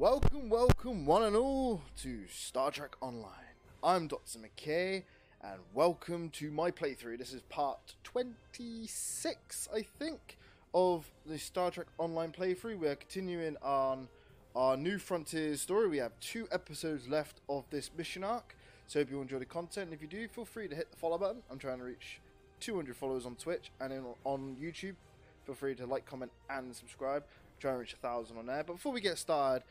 Welcome one and all to Star Trek Online. I'm Dr. McKay and welcome to my playthrough. This is part 26, I think, of the Star Trek Online playthrough. We're continuing on our New Frontiers story. We have 2 episodes left of this mission arc, so hope you enjoy the content. And if you do, feel free to hit the follow button. I'm trying to reach 200 followers on Twitch and on YouTube. Feel free to like, comment and subscribe. Try and reach 1,000 on there. But before we get started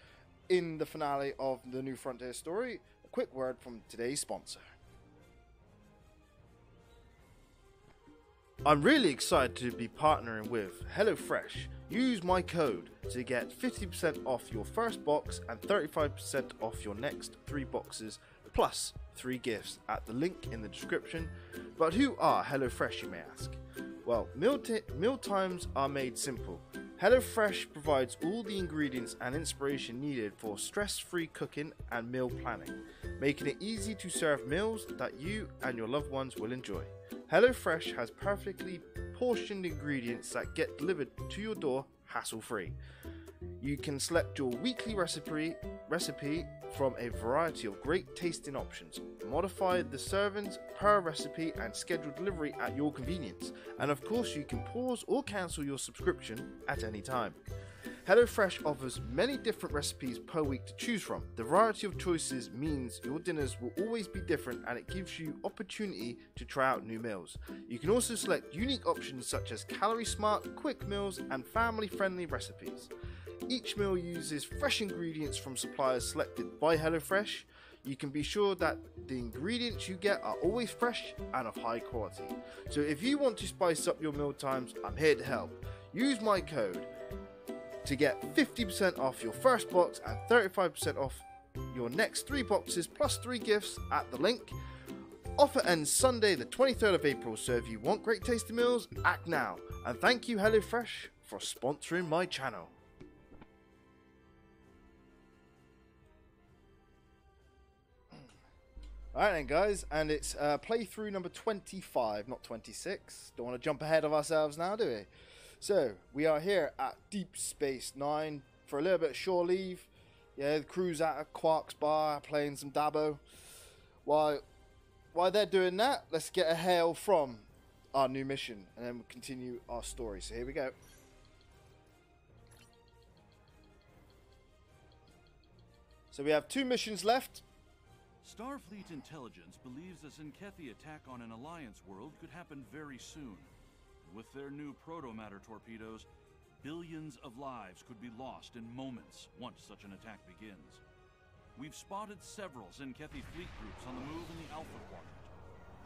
in the finale of the New Frontier story, a quick word from today's sponsor. I'm really excited to be partnering with HelloFresh. Use my code to get 50% off your first box and 35% off your next 3 boxes plus 3 gifts at the link in the description. But who are HelloFresh, you may ask? Well, meal times are made simple. HelloFresh provides all the ingredients and inspiration needed for stress-free cooking and meal planning, making it easy to serve meals that you and your loved ones will enjoy. HelloFresh has perfectly portioned ingredients that get delivered to your door hassle-free. You can select your weekly recipe from a variety of great tasting options. Modify the servings per recipe and schedule delivery at your convenience. And of course, you can pause or cancel your subscription at any time. HelloFresh offers many different recipes per week to choose from. The variety of choices means your dinners will always be different and it gives you opportunity to try out new meals. You can also select unique options such as calorie smart, quick meals and family friendly recipes. Each meal uses fresh ingredients from suppliers selected by HelloFresh. You can be sure that the ingredients you get are always fresh and of high quality. So if you want to spice up your meal times, I'm here to help. Use my code to get 50% off your first box and 35% off your next 3 boxes plus 3 gifts at the link. Offer ends Sunday the 23rd of April, so if you want great tasty meals, act now. And thank you HelloFresh for sponsoring my channel. Alright then guys, and it's playthrough number 25, not 26. Don't want to jump ahead of ourselves now, do we? So, we are here at Deep Space Nine for a little bit of shore leave. Yeah, the crew's out at Quark's bar playing some Dabo. While they're doing that, let's get a hail from our new mission and then we'll continue our story. So here we go. So we have 2 missions left. Starfleet intelligence believes a Zenkethi attack on an Alliance world could happen very soon. With their new protomatter torpedoes, billions of lives could be lost in moments once such an attack begins. We've spotted several Zenkethi fleet groups on the move in the Alpha Quadrant.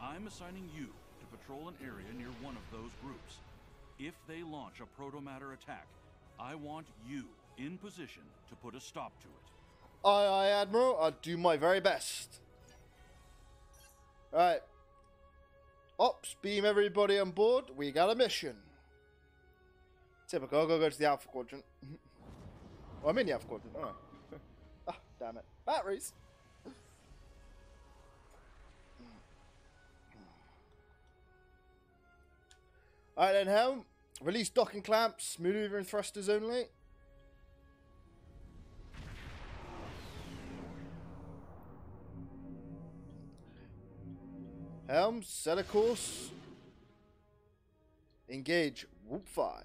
I'm assigning you to patrol an area near one of those groups. If they launch a protomatter attack, I want you in position to put a stop to it. Aye, Admiral. I'll do my very best. Alright. Ops, beam everybody on board. We got a mission. Typical. I'll go to the Alpha Quadrant. Oh, I'm in the Alpha Quadrant. Alright. Ah, damn it. Batteries. Alright then, Helm. Release docking clamps. Maneuvering thrusters only. Helm, set a course. Engage Warp 5.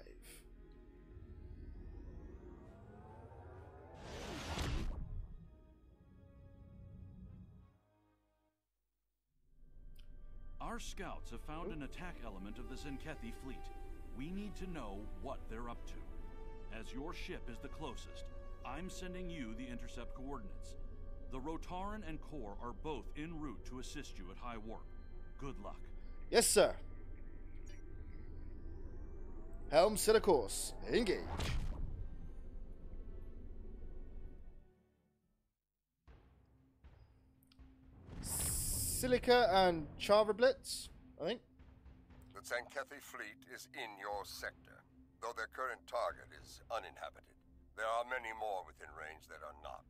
Our scouts have found an attack element of the Zenkethi fleet. We need to know what they're up to. As your ship is the closest, I'm sending you the intercept coordinates. The Rotaran and Core are both en route to assist you at high warp. Good luck. Yes, sir. Helm, set a course. Engage. Silica and Chara Blitz, I think. The Zenkethi fleet is in your sector. Though their current target is uninhabited, there are many more within range that are not.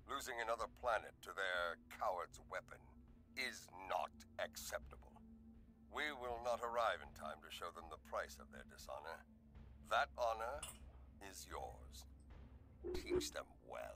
Losing another planet to their coward's weapon is not acceptable. We will not arrive in time to show them the price of their dishonor. That honor is yours. Teach them well.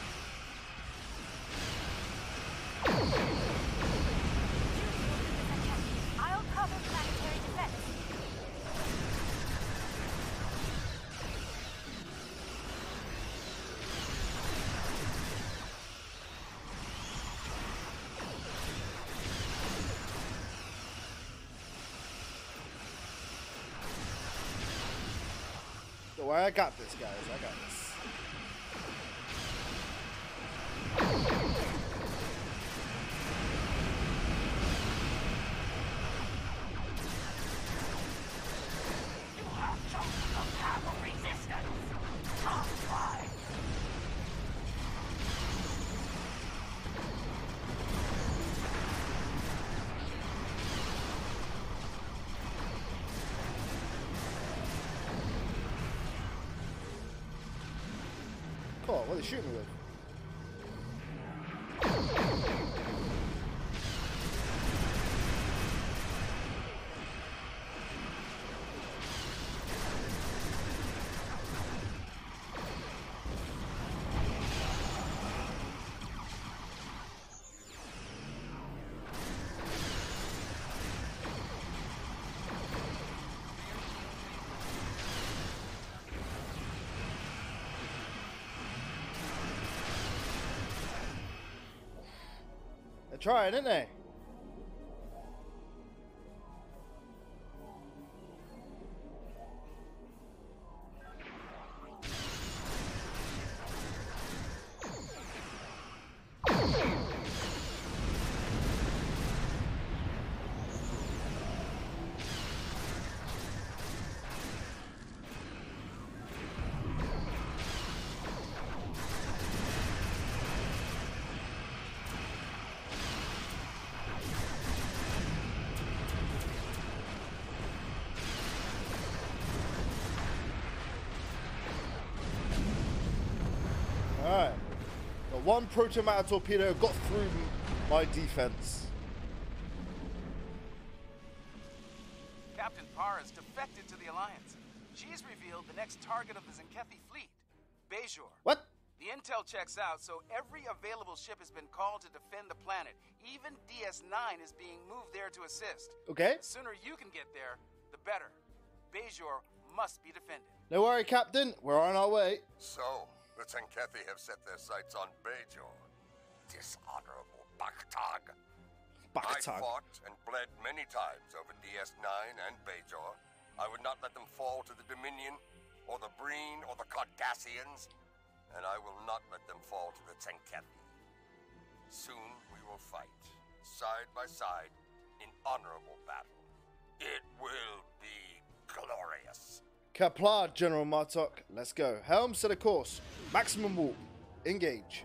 worry, I got this, guys. I got this. Cool, what are they shooting me with? They're trying, aren't they? Alright. The one proton matter torpedo got through my defense. Captain Parr has defected to the Alliance. She's revealed the next target of the Zenkethi fleet, Bajor. What? The intel checks out, so every available ship has been called to defend the planet. Even DS9 is being moved there to assist. Okay. The sooner you can get there, the better. Bajor must be defended. No worry, Captain. We're on our way. So, the Zenkethi have set their sights on Bajor. Dishonorable Baktag. I Baktag. fought and bled many times over DS9 and Bajor. I would not let them fall to the Dominion, or the Breen, or the Cardassians, and I will not let them fall to the Zenkethi. Soon we will fight, side by side, in honorable battle. It will be glorious. Kapla, General Martok. Let's go. Helm, set a course. Maximum warp. Engage.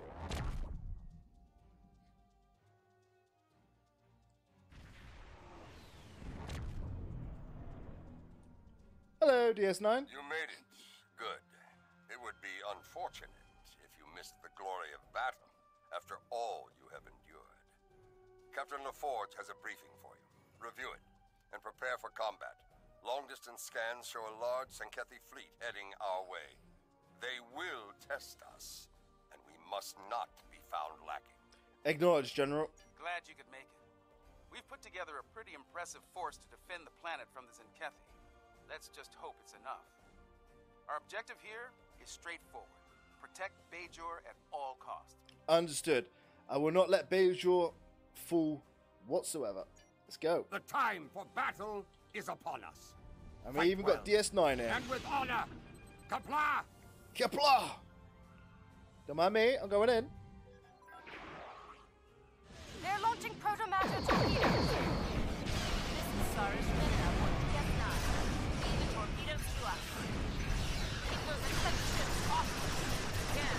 Hello, DS9. You made it. Good. It would be unfortunate if you missed the glory of battle after all you have endured. Captain LaForge has a briefing for you. Review it and prepare for combat. Long-distance scans show a large Zenkethi fleet heading our way. They will test us, and we must not be found lacking. Acknowledged, General. Glad you could make it. We've put together a pretty impressive force to defend the planet from the Zenkethi. Let's just hope it's enough. Our objective here is straightforward. Protect Bajor at all costs. Understood. I will not let Bajor fall whatsoever. Let's go. The time for battle is upon us. And we Fight even well. got DS9 here. And with honor. Kapla! Kapla! Don't mind me, I'm going in. They're launching proto-matter torpedoes. This is Sarge Linda for DS9. Lead the torpedoes to us. Keep those expensive ships off of us. Yeah.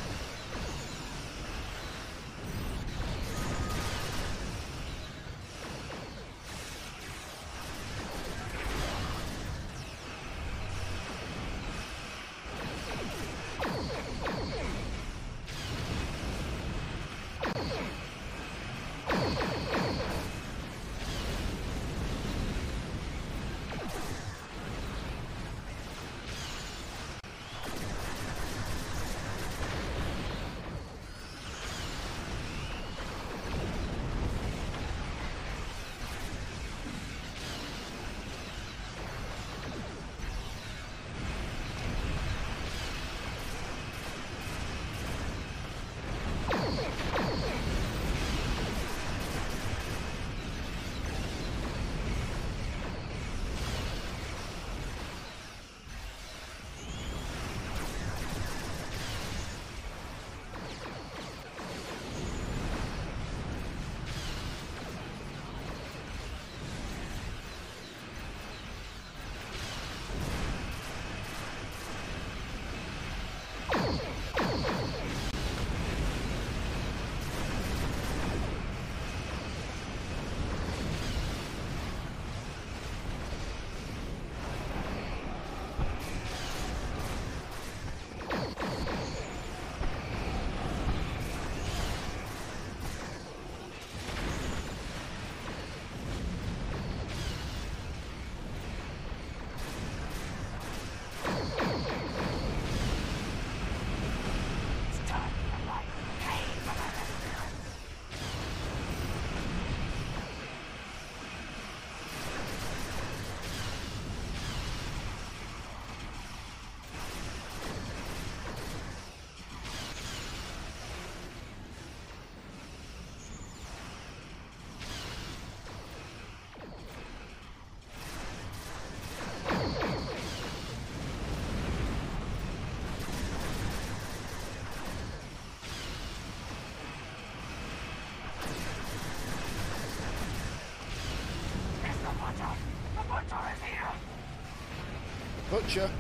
Gotcha.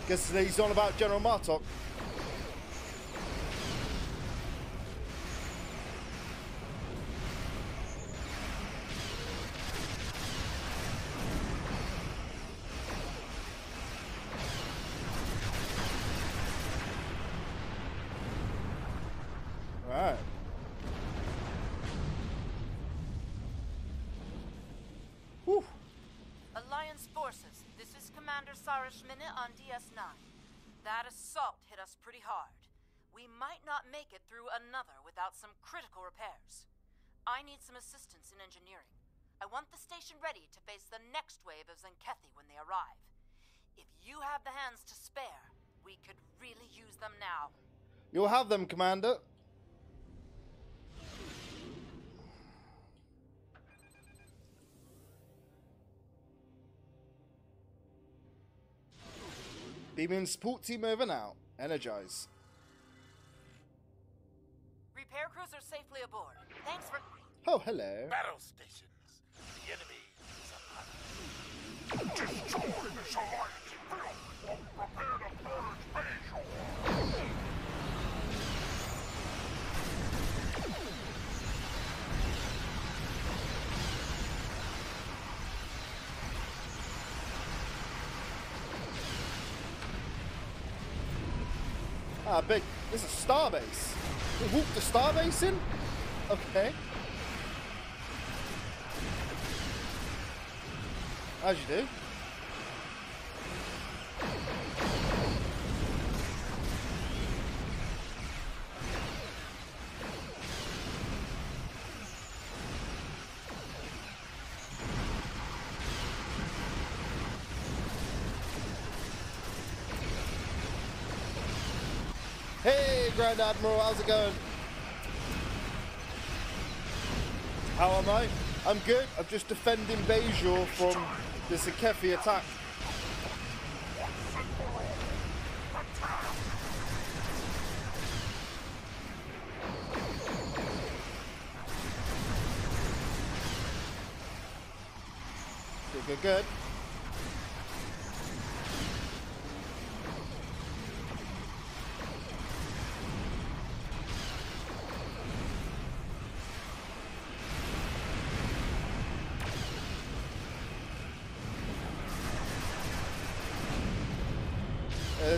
Guess he's on about General Martok. Alright. Whew. Alliance forces, this is Commander Sarish Minute on DS9. That assault hit us pretty hard. We might not make it through another without some critical repairs. I need some assistance in engineering. I want the station ready to face the next wave of Zenkethi when they arrive. If you have the hands to spare, we could really use them now. You'll have them, Commander. Beaming support team over now. Energize. Repair crews are safely aboard. Thanks for... Oh, hello. Battle stations. The enemy is upon us. Destroy this alliance field. Prepare to purge Bajor. Ah, big. This is Starbase. We whooped the Starbase in? Okay. As you do. Hey, Grand Admiral, how's it going? How am I? I'm good. I'm just defending Bajor from the Zenkethi attack. Good, good, good.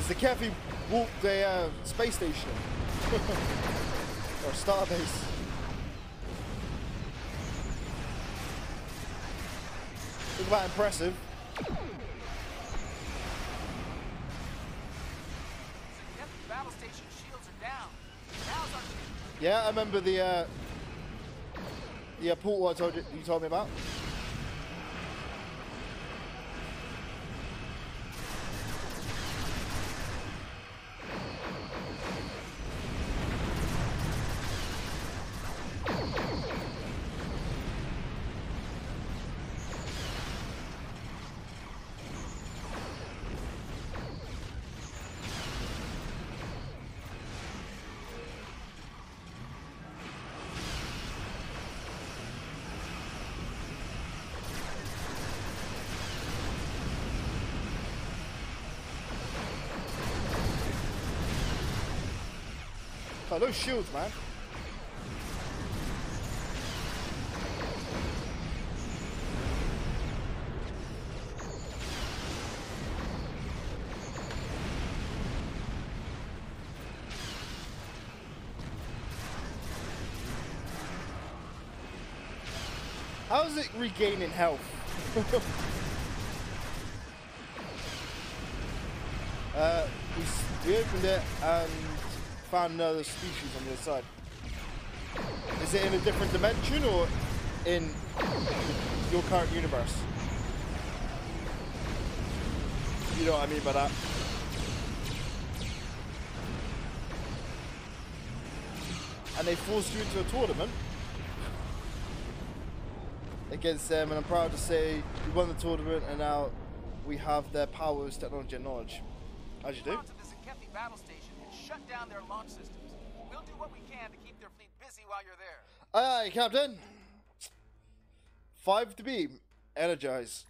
Zenkethi walked the space station. Or starbase. Look at that impressive. Zenkethi battle station shields are down. Now's our chance. Yeah, I remember the portal I told you told me about. Oh, those shields, man. How is it regaining health? We opened it and found another species on the other side. Is it in a different dimension or in your current universe? You know what I mean by that. And they forced you into a tournament against them, and I'm proud to say we won the tournament, and now we have their powers, technology, and knowledge. As you do. To the Zenkethi battle station and shut down their launch systems. We'll do what we can to keep their fleet busy while you're there. Aye, Captain. 5 to beam. Energize.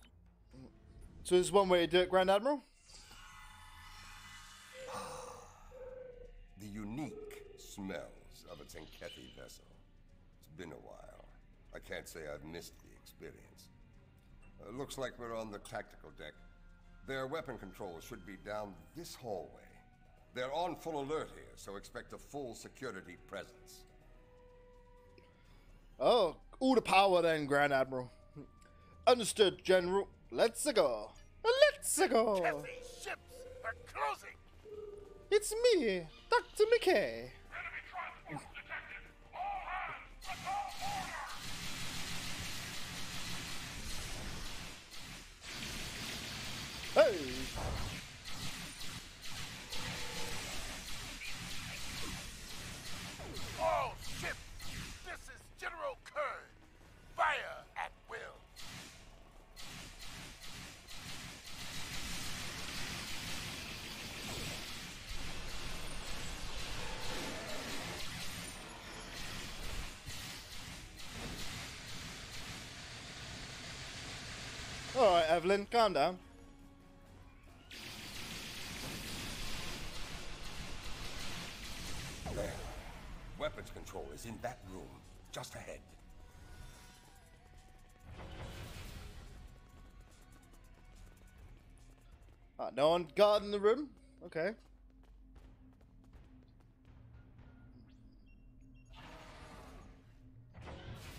So there's one way to do it, Grand Admiral? The unique smells of a Tenkethi vessel. It's been a while. I can't say I've missed the experience. Looks like we're on the tactical deck. Their weapon controls should be down this hallway. They're on full alert here, so expect a full security presence. Oh, all the power then, Grand Admiral. Understood, General. Let's go. Let's go. Kethy's ships are closing! It's me, Dr. McKay. Enemy transport detected! All hands, assault order! Hey. All ships! This is General Kern. Fire at will. Alright, Evelyn, calm down. There. Weapons control is in that room, just ahead. No one guard in the room? Okay.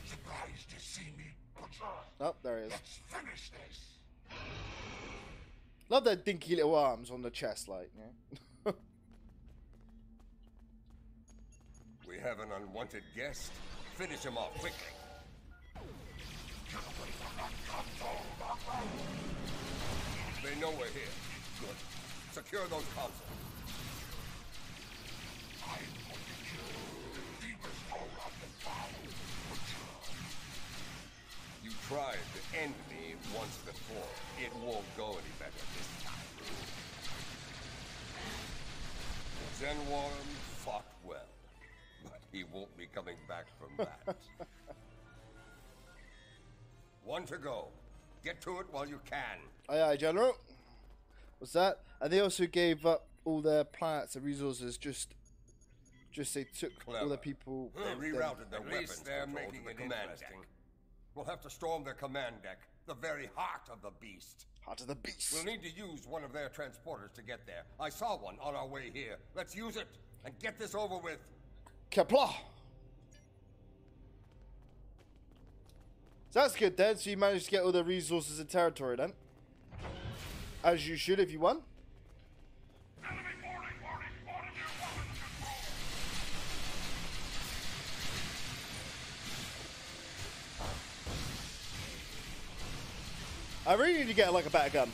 Surprised to see me, Butcher? Oh, there he is. Let's finish this. Love their dinky little arms on the chest, like, yeah. We have an unwanted guest. Finish him off quickly. They know we're here. Good. Secure those consoles. You tried to end me once before. It won't go any better this time. Zenworm fought well, but he won't be coming back from that. One to go. Get to it while you can. Aye, aye, General. What's that? And they also gave up all their planets and resources. Just they took all the people. They rerouted their weapons. They're making it command deck. We'll have to storm their command deck, the very heart of the beast. Heart of the beast. We'll need to use one of their transporters to get there. I saw one on our way here. Let's use it and get this over with. Kapla. So that's good then. So you managed to get all the resources and territory then. As you should if you won. Enemy boarding party spotted near weapons control. I really need to get like a better gun.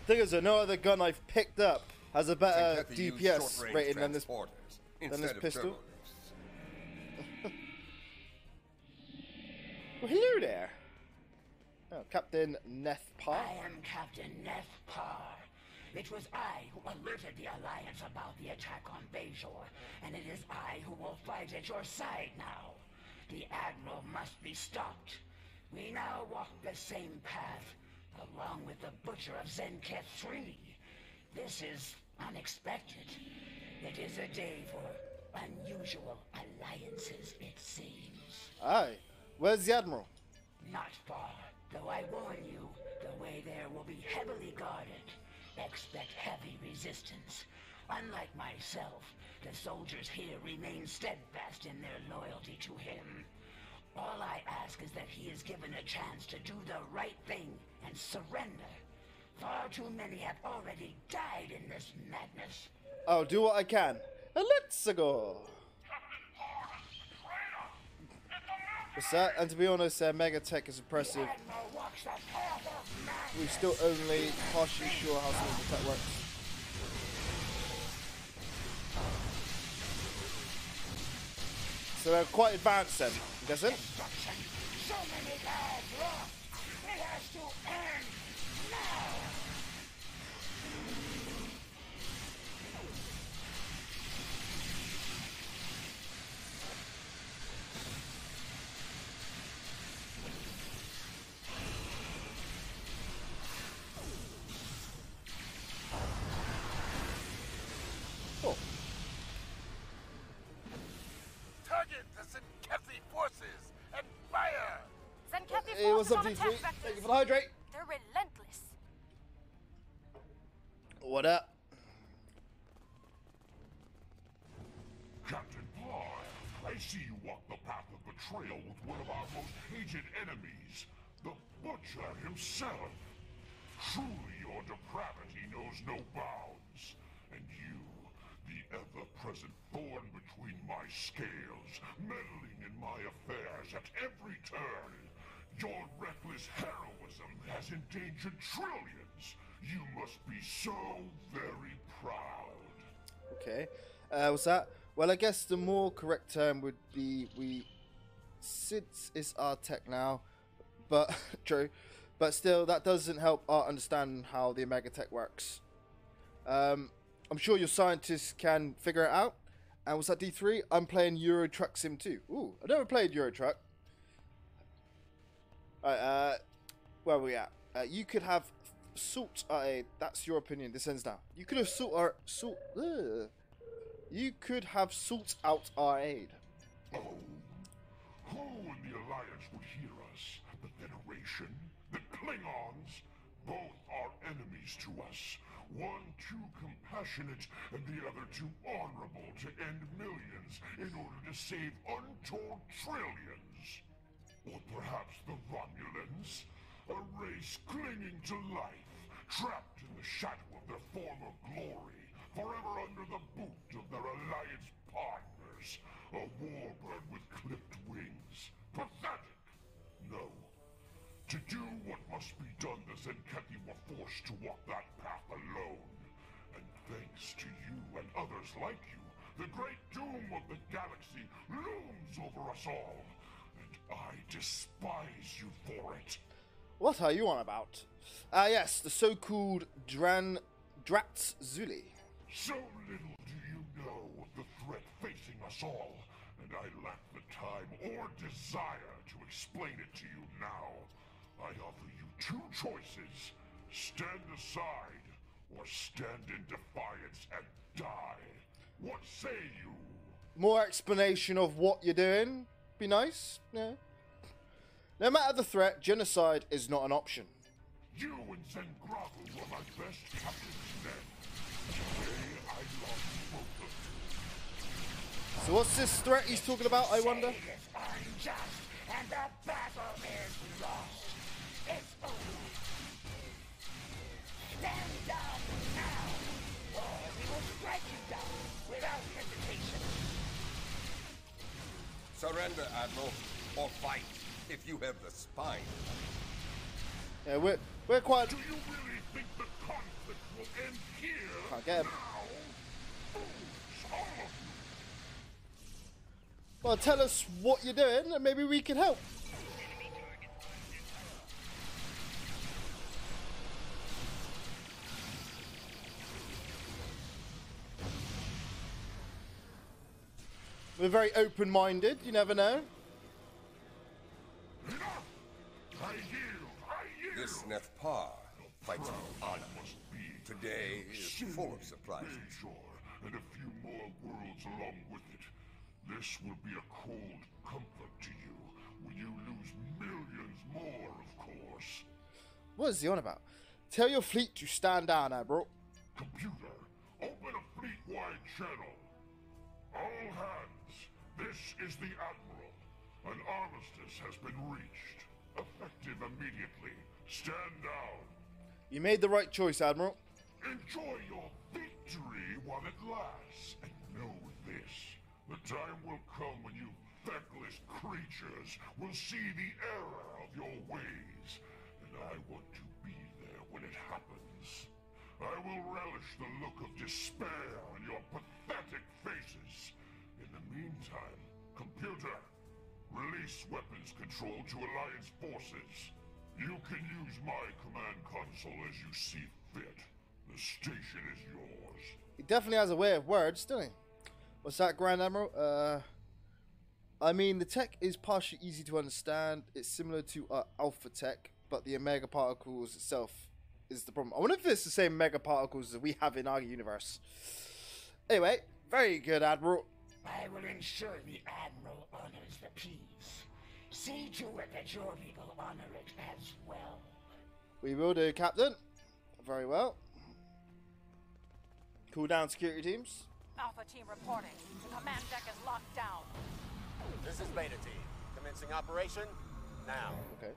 Thing is, no other gun I've picked up has a better DPS rating than this pistol. Well, hello there. Oh, Captain Nethpar. I am Captain Nethpar. It was I who alerted the Alliance about the attack on Bajor, and it is I who will fight at your side now. The Admiral must be stopped. We now walk the same path, along with the Butcher of Zenketh 3. This is unexpected. It is a day for unusual alliances, it seems. Aye. Where's the Admiral? Not far, though I warn you, the way there will be heavily guarded. Expect heavy resistance. Unlike myself, the soldiers here remain steadfast in their loyalty to him. All I ask is that he is given a chance to do the right thing and surrender. Far too many have already died in this madness. I'll do what I can. Let's go. What's that? And to be honest, Mega Tech is impressive. We're still only partially sure how some of the tech works. So they're quite advanced then, I'm guessing. So many lives lost. It has to end now. Send Kathy's Hey, what's forces up, on D3? attack Thank you vectors. for the hydrate. They're relentless. What up? Captain Parr, I see you walk the path of betrayal with one of our most hated enemies, the Butcher himself. Truly, your depravity knows no bounds. And you, the ever-present thorn between my scales, meddling in my affairs at every turn. Your reckless heroism has endangered trillions. You must be so very proud. Okay. What's that? Well, I guess the more correct term would be since it's our tech now, but true. But still, that doesn't help Art understand how the Omega Tech works. I'm sure your scientists can figure it out. And what's that, D3? I'm playing Euro Truck Sim 2. Ooh, I never played Euro Truck. Alright, where are we at? You could have salt our aid. That's your opinion. This ends now. You could have You could have sought out our aid. Oh, who in the Alliance would hear us? The Federation? The Klingons? Both are enemies to us. One too compassionate and the other too honorable to end millions in order to save untold trillions. Or perhaps the Romulans? A race clinging to life, trapped in the shadow of their former glory, forever under the boot of their Alliance partners. A warbird with clipped wings. Pathetic! No. To do what must be done, the Zenkethi were forced to walk that path alone. And thanks to you and others like you, the great doom of the galaxy looms over us all. And I despise you for it. What are you on about? Yes, the so-called Drats Zuli. So little do you know of the threat facing us all, and I lack the time or desire to explain it to you now. I offer you two choices. Stand aside, or stand in defiance and die. What say you? More explanation of what you're doing? Be nice? Yeah. No matter the threat, genocide is not an option. You and Zengravu were my best captains then. Today I lost both of you. So what's this threat he's talking about, I wonder? It is unjust, and the battle is lost. It's over. Stand down now, or we will strike you down without hesitation. Surrender, Admiral, or fight if you have the spine. Yeah, we're quite... Do you really think the conflict will end here? Can't get him. Now? Fools, all of you. Well, tell us what you're doing, and maybe we can help. We're very open-minded, you never know. Enough! I yield! I yield! This Nethpar fights with honor. Must be Today is full of surprises. Bajor, and a few more worlds along with it. This will be a cold comfort to you when you lose millions more, of course. What is he on about? Tell your fleet to stand down, Admiral. Computer, open a fleet-wide channel. All hands, this is the Admiral. An armistice has been reached. Effective immediately. Stand down. You made the right choice, Admiral. Enjoy your victory while it lasts. And know this. The time will come when you feckless creatures will see the error of your ways. And I want to be there when it happens. I will relish the look of despair on your pathetic faces. In the meantime, computer, release weapons control to Alliance forces. You can use my command console as you see fit. The station is yours. He definitely has a way of words, doesn't he? What's that, Grand Admiral? I mean, the tech is partially easy to understand. It's similar to Alpha Tech, but the Omega Particles itself is the problem. I wonder if it's the same Mega Particles that we have in our universe. Anyway, very good, Admiral. I will ensure the Admiral honors the peace. See to it that your people honor it as well. We will do, Captain. Very well. Cool down security teams. Alpha team reporting. The command deck is locked down. This is Beta Team. Commencing operation now. Okay.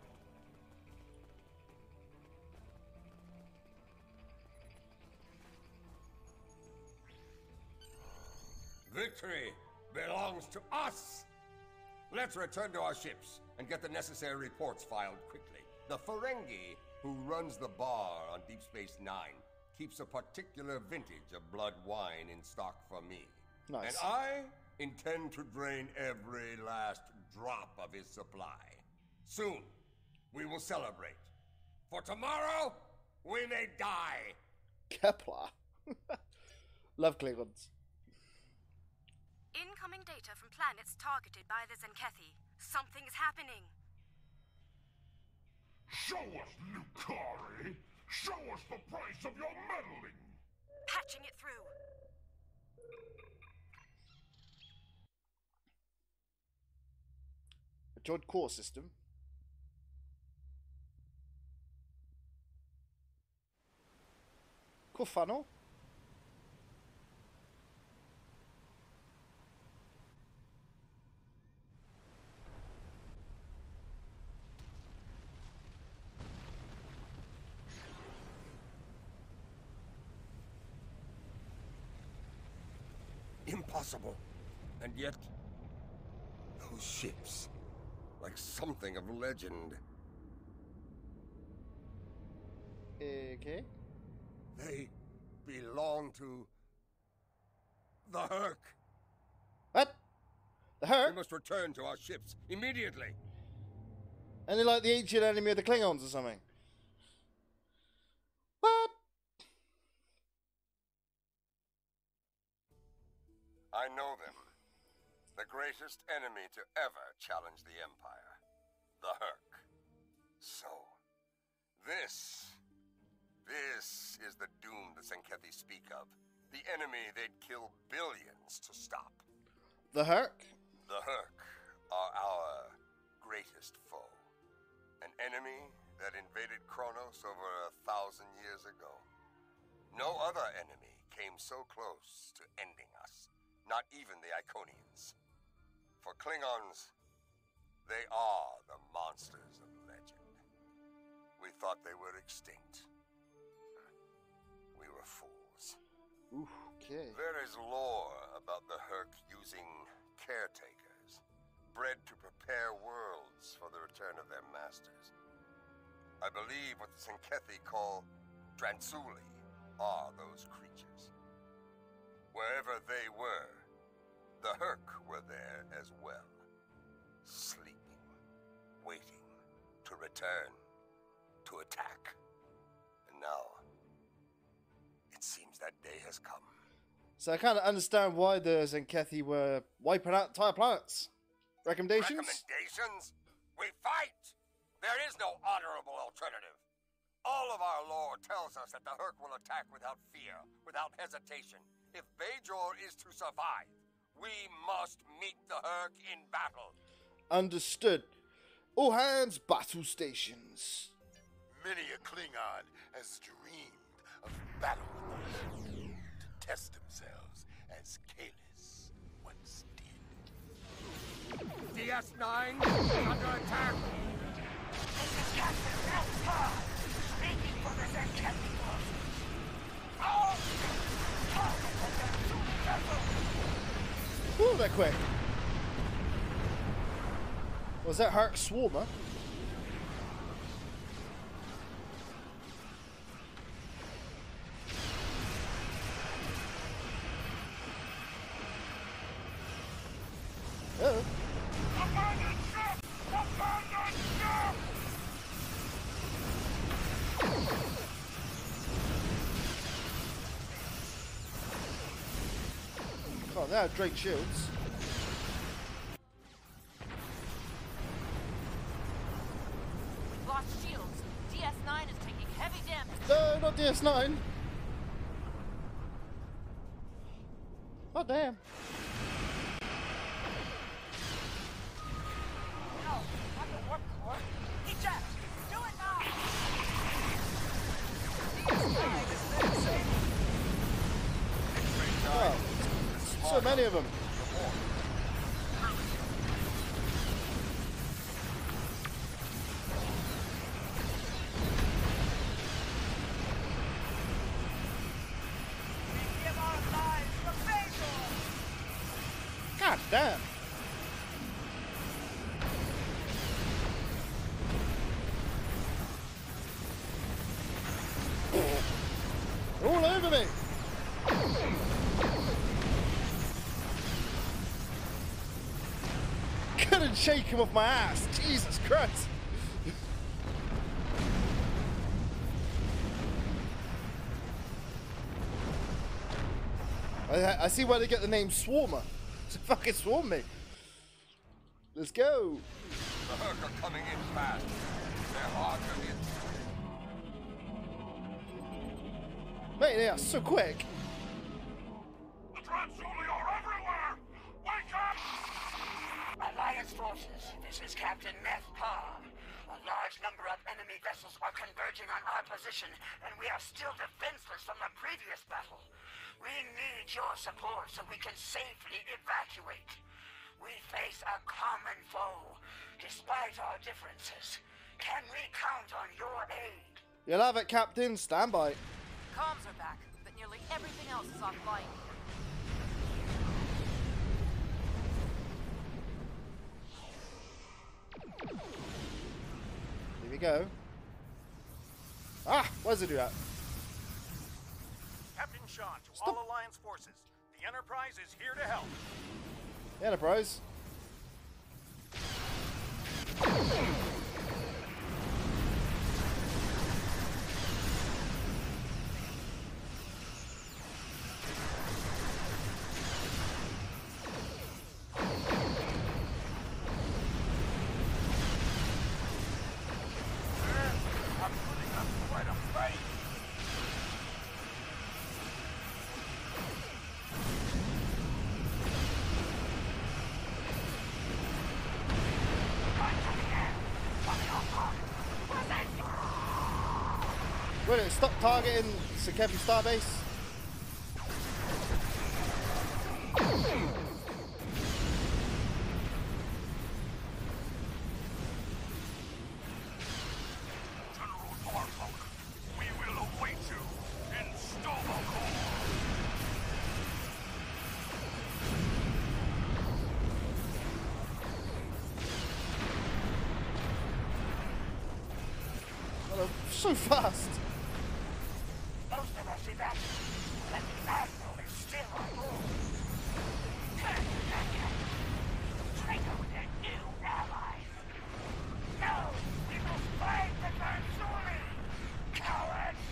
Victory belongs to us! Let's return to our ships and get the necessary reports filed quickly. The Ferengi, who runs the bar on Deep Space Nine, keeps a particular vintage of blood wine in stock for me. Nice. And I intend to drain every last drop of his supply. Soon, we will celebrate. For tomorrow, we may die. Kepler. Love Klingons. Incoming data from planets targeted by the Zenkethi. Something's happening. Show us, Lucari! Show us the price of your meddling! Patching it through. A joint core system. Core funnel. Impossible. And yet, those ships, like something of legend. Okay. They belong to the Hur'q. What? The We Hur'q? must return to our ships immediately. And they're like the ancient enemy of the Klingons or something. What? I know them. The greatest enemy to ever challenge the Empire. The Hur'q. So, this is the doom the Zenkethi speak of. The enemy they'd kill billions to stop. The Hur'q? The Hur'q are our greatest foe. An enemy that invaded Kronos over 1,000 years ago. No other enemy came so close to ending us. Not even the Iconians. For Klingons, they are the monsters of legend. We thought they were extinct. We were fools. Okay. There is lore about the Hur'q using caretakers, bred to prepare worlds for the return of their masters. I believe what the Zenkethi call Dransuli are those creatures. Wherever they were, the Hur'q were there as well. Sleeping, waiting to return, to attack. And now, it seems that day has come. So I kind of understand why the Zenkethi were wiping out entire planets. Recommendations? Recommendations? We fight! There is no honorable alternative. All of our lore tells us that the Hur'q will attack without fear, without hesitation. If Bajor is to survive, we must meet the Hur'q in battle. Understood. All hands, battle stations. Many a Klingon has dreamed of battle with the Hur'q to test themselves as Kalis once did. DS9 under attack. This is Captain Alpha, speaking for the Zenkethi forces. All target of the Zulu vessel. Ooh, they're quick. Was that Hur'q Swarmer? Oh. Abandon ship! Abandon ship! Oh, they have Drake shields. Lost shields. DS9 is taking heavy damage. No, not DS9. Oh, damn. No, many of them. God damn. All over me. Couldn't shake him off my ass. Jesus Christ. I see why they get the name Swarmer. To fucking swarm me. Let's go. The Hur'q are coming in fast. They're hard to hit. Mate, they are so quick. The Transuli are everywhere! Wake up! Alliance forces, this is Captain Neth Parr. A large number of enemy vessels are converging on our position, and we are still defenseless from the previous battle. We need your support so we can safely evacuate. We face a common foe, despite our differences. Can we count on your aid? You'll have it, Captain. Stand by. Comms are back, but nearly everything else is offline. Here we go. Ah, where's it do that? Captain Sean, to all Alliance forces, the Enterprise is here to help. Enterprise. I'm putting up quite a fight. Will it stop targeting Sakepi Starbase? General Norfolk, we will await you in Stovall. Oh, so fast. Most of us evacuated, but the Admiral is still on board. Draco with their new allies. No, we will fight the Transuli! Cowards!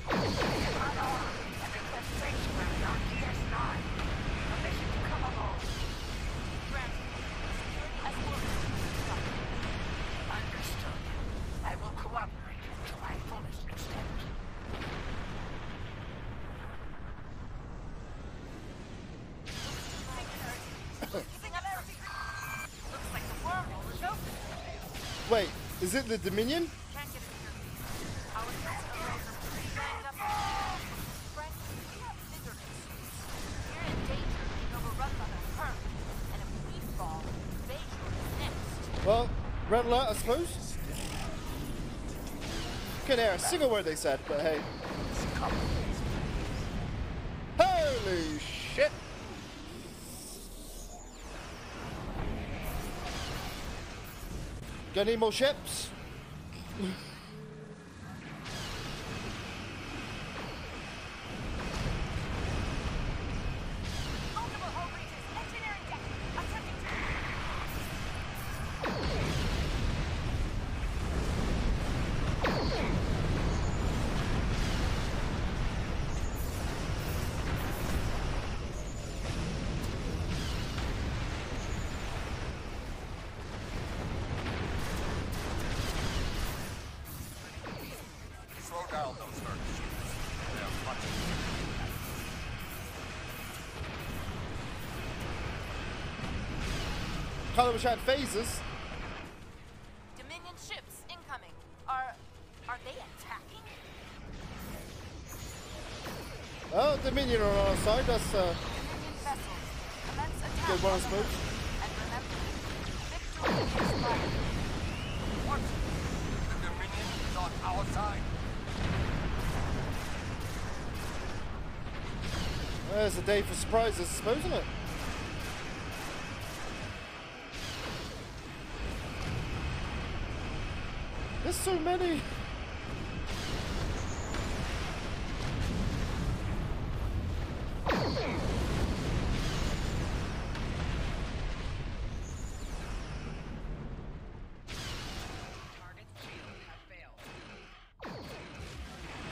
Unarmed and request sanctuary on DS9. Permission to come along. Granted. Security escort. Understood. I will cooperate to my fullest extent. Looks like the wormhole is open. Wait, is it the Dominion? Can't get it here. Our sense are pretty banged up. Frankly, we have bigger concerns. We're in danger of being overrun by the Hur'q. And if we fall, Bajor is next. Well, red alert, I suppose. Couldn't hear a single word they said, but hey. Holy shit! Got any more ships? Multiple hull breaches. Engineering deck. Attempting to... Slow down those Hur'q ships. They're much Kind of wish I had phasers. Dominion ships incoming. Are they attacking? Oh, Dominion are on our side. That's Dominion vessels. good one, I suppose. And remember, victory is life. What? The Dominion is on our side? Well, it's a day for surprises, I suppose, isn't it? There's so many.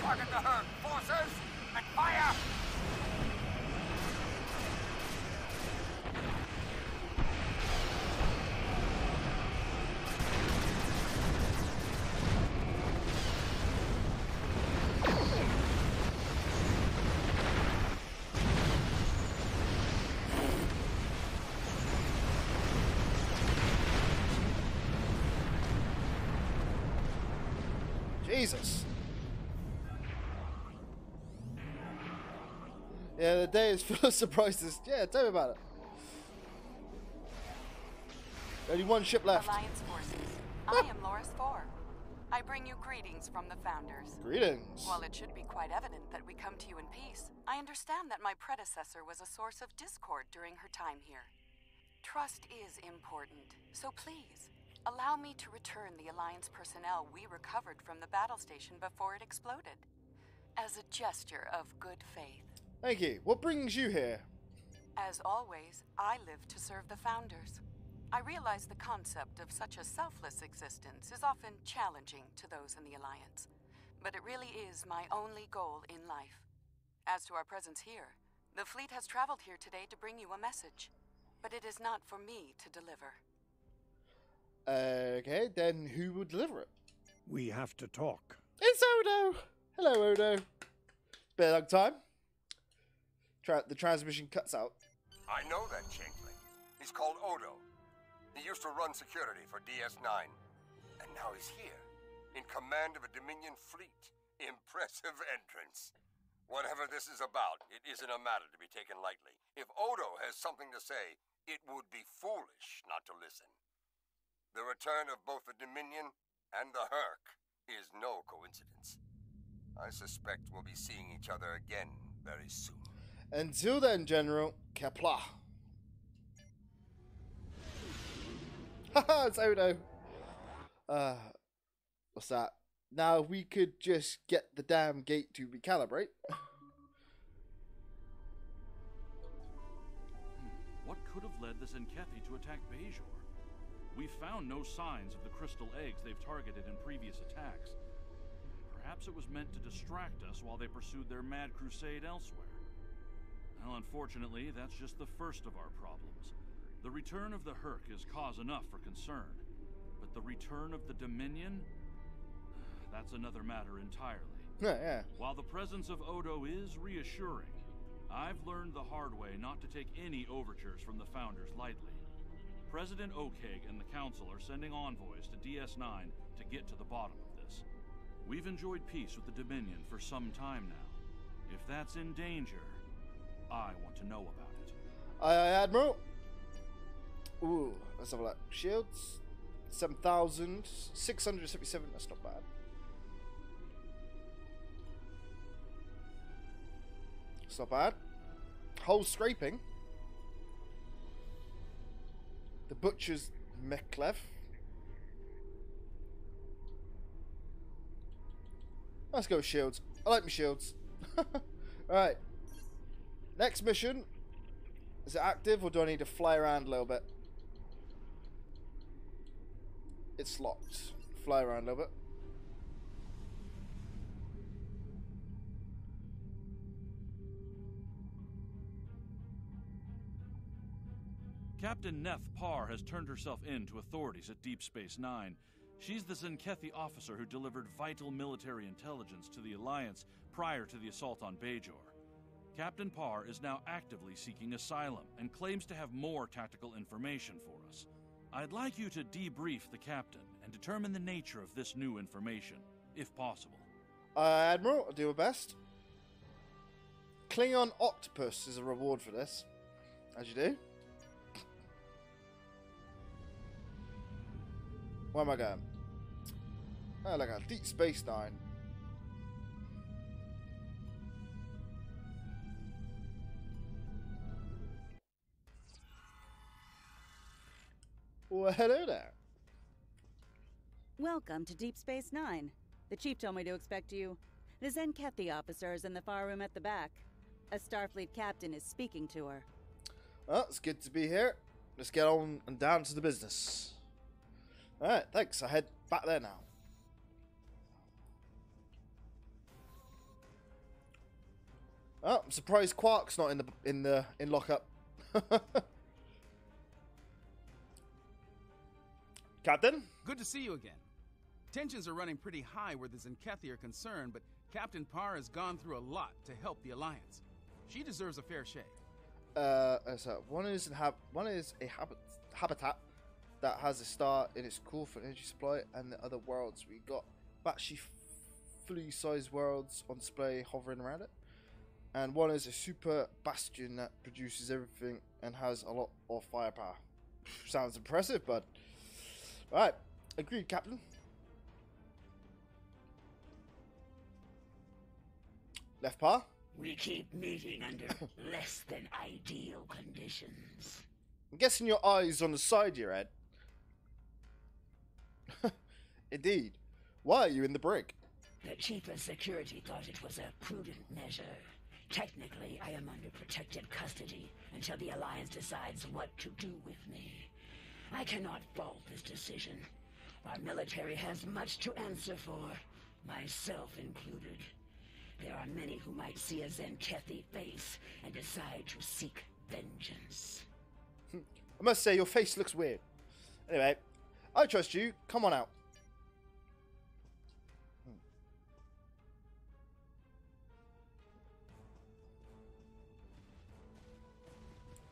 Target the Hur'q forces and fire! Jesus. Yeah, the day is full of surprises. Yeah, tell me about it. Only one ship left. Alliance forces, I am Loris 4. I bring you greetings from the Founders. Greetings. While it should be quite evident that we come to you in peace, I understand that my predecessor was a source of discord during her time here. Trust is important, so please, allow me to return the Alliance personnel we recovered from the battle station before it exploded, as a gesture of good faith. Thank you. What brings you here? As always, I live to serve the Founders. I realize the concept of such a selfless existence is often challenging to those in the Alliance, but it really is my only goal in life. As to our presence here, the fleet has traveled here today to bring you a message, but it is not for me to deliver. Okay, then who will deliver it? We have to talk. It's Odo! Hello, Odo. Been a long time. The transmission cuts out. I know that changeling. He's called Odo. He used to run security for DS9. And now he's here, in command of a Dominion fleet. Impressive entrance. Whatever this is about, it isn't a matter to be taken lightly. If Odo has something to say, it would be foolish not to listen. The return of both the Dominion and the Hur'q is no coincidence. I suspect we'll be seeing each other again very soon. Until then, General, Kepler. Haha, it's Odo. What's that? Now we could just get the damn gate to recalibrate. What could have led the Zenkethi to attack Bajor? We found no signs of the crystal eggs they've targeted in previous attacks. Perhaps it was meant to distract us while they pursued their mad crusade elsewhere. Well, unfortunately, that's just the first of our problems. The return of the Hur'q is cause enough for concern. But the return of the Dominion? That's another matter entirely. Yeah. While the presence of Odo is reassuring, I've learned the hard way not to take any overtures from the Founders lightly. President Okeg and the Council are sending envoys to DS9 to get to the bottom of this. We've enjoyed peace with the Dominion for some time now. If that's in danger, I want to know about it. Aye, aye, Admiral. Ooh, let's have a look. Shields, 7,677. That's not bad. It's not bad. Hull scraping. The Butcher's Meklev. Let's go with shields. I like my shields. Alright. Next mission. Is it active or do I need to fly around a little bit? It's locked. Fly around a little bit. Captain Neth Parr has turned herself in to authorities at Deep Space Nine. She's the Zenkethi officer who delivered vital military intelligence to the Alliance prior to the assault on Bajor. Captain Parr is now actively seeking asylum and claims to have more tactical information for us. I'd like you to debrief the captain and determine the nature of this new information, if possible. Admiral, I'll do my best. Klingon Octopus is a reward for this, as you do. Where am I going? Oh, like a Deep Space Nine. Well, hello there. Welcome to Deep Space Nine. The Chief told me to expect you. The Zenkethi officer is in the far room at the back. A Starfleet captain is speaking to her. Well, it's good to be here. Let's get on and down to the business. Alright, thanks. I head back there now. Oh, I'm surprised Quark's not in lockup. Captain? Good to see you again. Tensions are running pretty high where the Zenkethi are concerned, but Captain Parr has gone through a lot to help the Alliance. She deserves a fair shake. So one is a habitat that has a star in its core for energy supply, and the other worlds we got batchy, fully sized worlds on display hovering around it. And one is a super bastion that produces everything and has a lot of firepower. Sounds impressive, but right, agreed, Captain. Left paw? We keep meeting under less than ideal conditions. I'm guessing your eyes on the side of your head. Indeed. Why are you in the brig? The Chief of Security thought it was a prudent measure. Technically, I am under protective custody until the Alliance decides what to do with me. I cannot fault this decision. Our military has much to answer for, myself included. There are many who might see a Zenkethi face and decide to seek vengeance. I must say, your face looks weird. Anyway, I trust you. Come on out.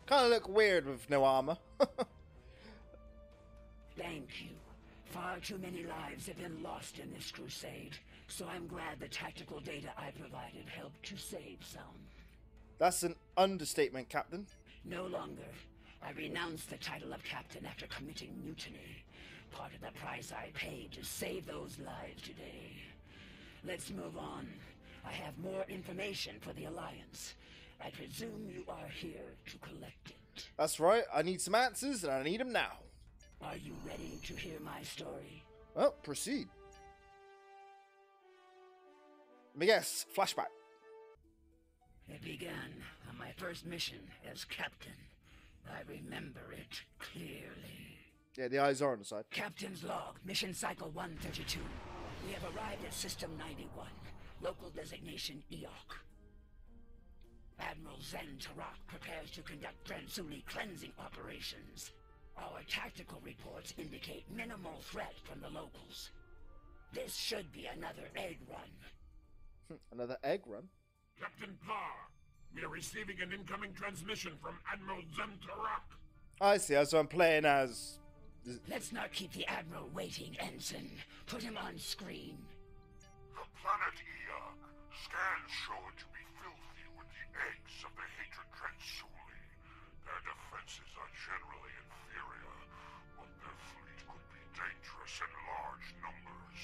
Kind of look weird with no armor. Thank you. Far too many lives have been lost in this crusade, so I'm glad the tactical data I provided helped to save some. That's an understatement, Captain. No longer. I renounced the title of captain after committing mutiny. Part of the price I paid to save those lives today. Let's move on. I have more information for the Alliance. I presume you are here to collect it. That's right. I need some answers, and I need them now. Are you ready to hear my story? Well, proceed. Let me guess. Flashback. It began on my first mission as captain. I remember it clearly. Yeah, the eyes are on the side. Captain's log, mission cycle 132. We have arrived at System 91, local designation Hur'q. Admiral Zen-Tarak prepares to conduct Transuli cleansing operations. Our tactical reports indicate minimal threat from the locals. This should be another egg run. Another egg run? Captain Parr, we are receiving an incoming transmission from Admiral Zen-Tarak. I see, so I'm playing as... Let's not keep the Admiral waiting, Ensign. Put him on screen. The planet Hur'q. Scans show it to be filthy with the eggs of the hatred Transuli. Their defenses are generally inferior, but their fleet could be dangerous in large numbers.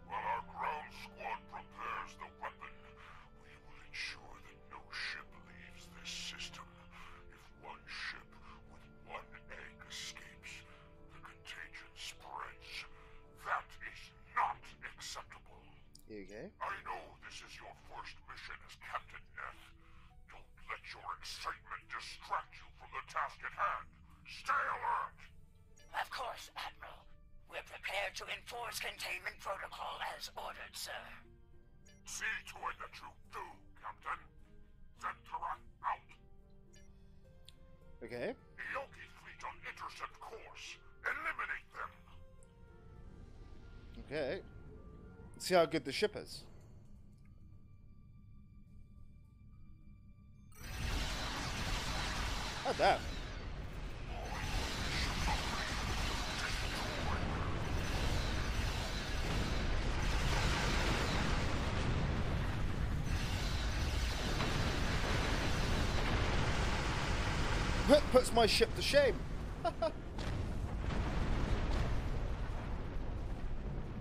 While our ground squad prepares the weapon, we will ensure that no ship leaves this system. If one ship with one egg escapes, the contagion spreads. That is not acceptable. Okay. I know this is your first mission as Captain Neth. Don't let your excitement distract you from the task at hand. Stay alert! Of course, Admiral. We're prepared to enforce containment protocol as ordered, sir. See to it that you do, Captain. Zen-Tarak out. Okay. Ioki fleet on intercept course. Eliminate them. Okay. Let's see how good the ship is. Oh, damn. Puts my ship to shame.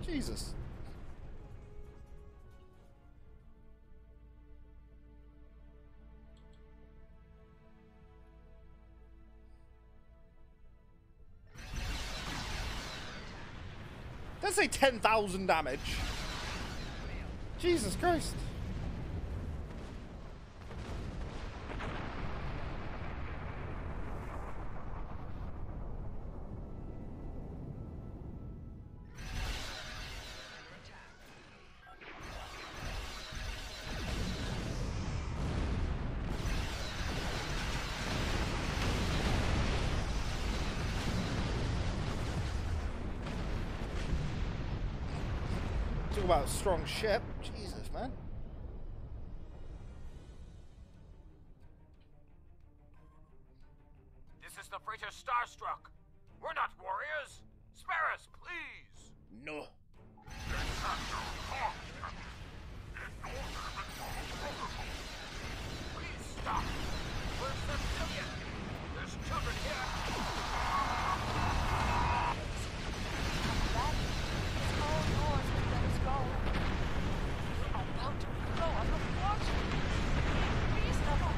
Jesus. Let's say 10,000 damage. Jesus Christ. Talk about a strong ship. Jesus, man. This is the freighter Starstruck. We're not warriors. Spare us, please. No. Please stop. We're civilian. There's children here. It's all yours to let us go. We're about to blow up a fortune. Reasonable.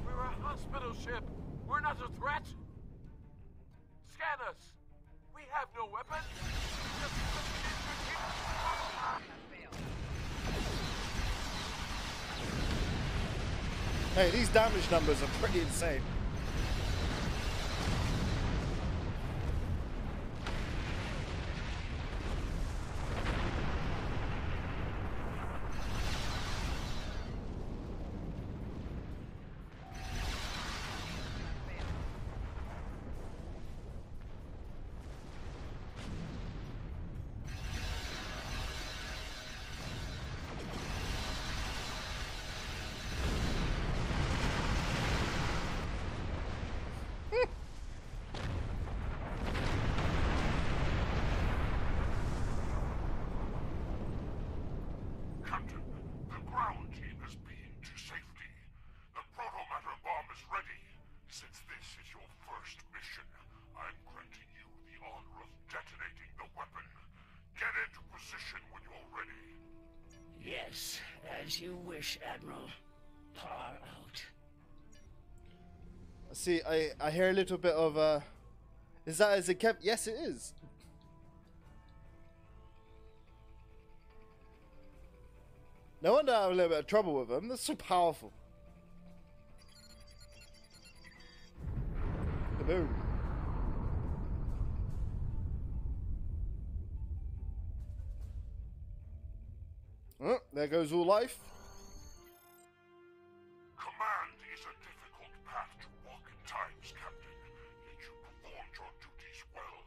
We're a hospital ship. We're not a threat. Scan us. We have no weapons. Just Hey, these damage numbers are pretty insane. Captain, the ground team has been to safety. The proto-matter bomb is ready. Since this is your first mission, I'm granting you the honor of detonating the weapon. Get into position when you're ready. Yes, as you wish, Admiral. Far out. See, I hear a little bit of is that as it kept? Yes, it is. No wonder I have a little bit of trouble with them. They're so powerful. Boom. Oh, there goes all life. Command is a difficult path to walk at times, Captain. Yet you performed your duties well.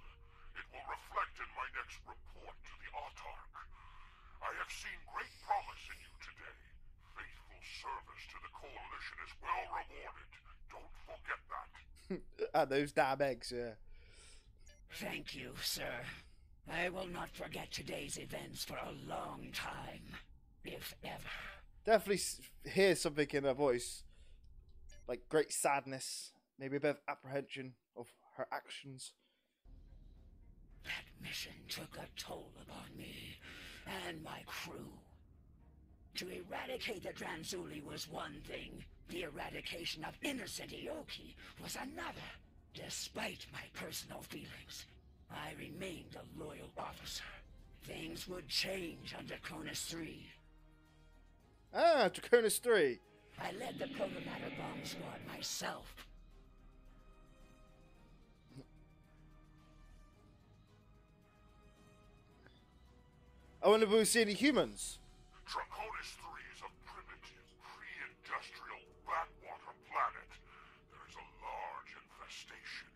It will reflect in my next report to the Autarch. I have seen great promise in you today. Faithful service to the Coalition is well rewarded. Don't forget that. And those damn eggs, yeah. Thank you, sir. I will not forget today's events for a long time, if ever. Definitely hear something in her voice. Like great sadness, maybe a bit of apprehension of her actions. That mission took a toll upon me and my crew. To eradicate the Tranzuli was one thing. The eradication of innocent Ioki was another. Despite my personal feelings, I remained a loyal officer. Things would change under Cronus 3. Ah, Draconis 3. I led the proto-matter bomb squad myself. I wonder if we'll see any humans. Draconis 3 is a primitive, pre-industrial backwater planet. There is a large infestation.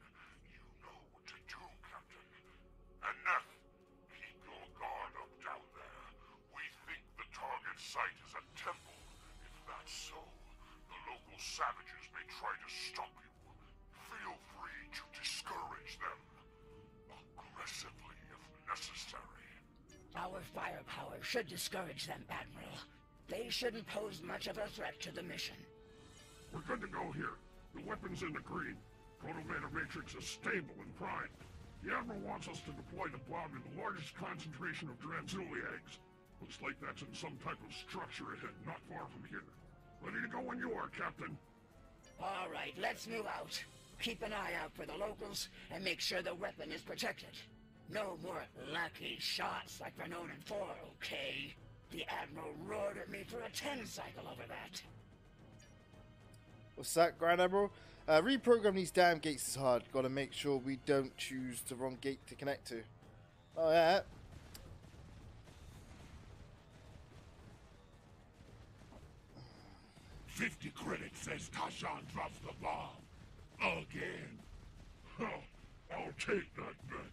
You know what to do, Captain. And Neff, keep your guard up down there. We think the target site is a temple. If that's so, the local savages may try to stop you. Feel free to discourage them. Aggressively, if necessary. Our firepower should discourage them, Admiral. They shouldn't pose much of a threat to the mission. We're good to go here. The weapon's in the green. Proto-matter matrix is stable and primed. The Admiral wants us to deploy the bomb in the largest concentration of Dranzuli eggs. Looks like that's in some type of structure ahead, not far from here. Ready to go when you are, Captain. All right, let's move out. Keep an eye out for the locals and make sure the weapon is protected. No more lucky shots like we're known in 4, okay? The Admiral roared at me for a 10 cycle over that. What's that, Grand Admiral? Reprogram these damn gates is hard. Gotta make sure we don't choose the wrong gate to connect to. Oh, yeah. 50 credits says Tashan drops the bomb. Again. Huh. I'll take that bet.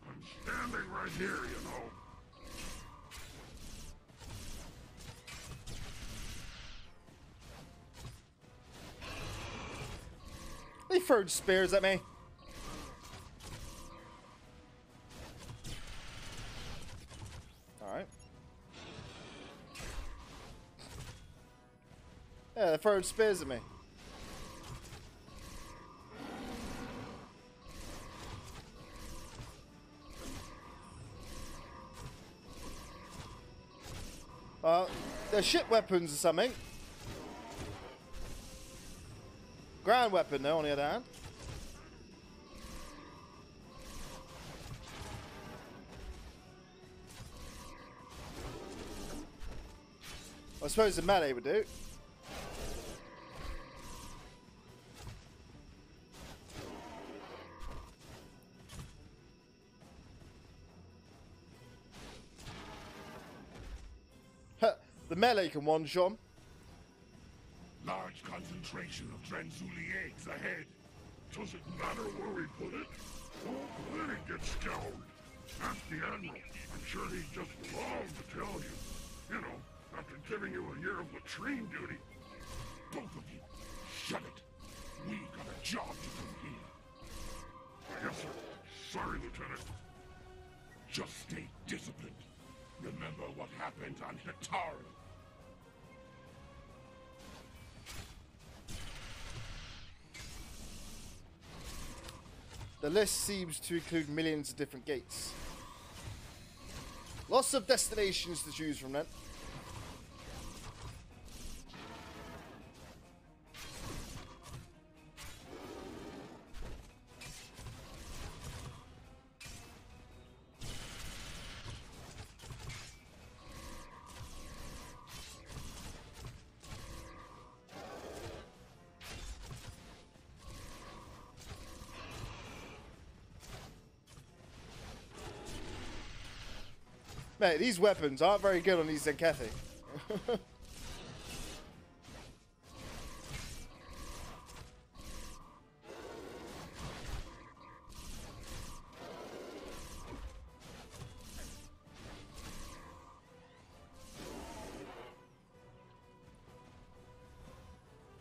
I'm standing right here, you know. They throwed spears at me. Alright. Yeah, they throwed spears at me. They're ship weapons or something. Ground weapon though, on the other hand. I suppose the melee would do. The melee can one-shot. Large concentration of Dranzuli eggs ahead. Does it matter where we put it? Oh, let it get scoured. Ask the Admiral. I'm sure he'd just love to tell you. You know, after giving you a year of latrine duty. Both of you, shut it. We got a job to do here. Yes, sir. Sorry, Lieutenant. Just stay disciplined. Remember what happened on Hitaru. The list seems to include millions of different gates. Lots of destinations to choose from then. Mate, these weapons aren't very good on these Zenkethi.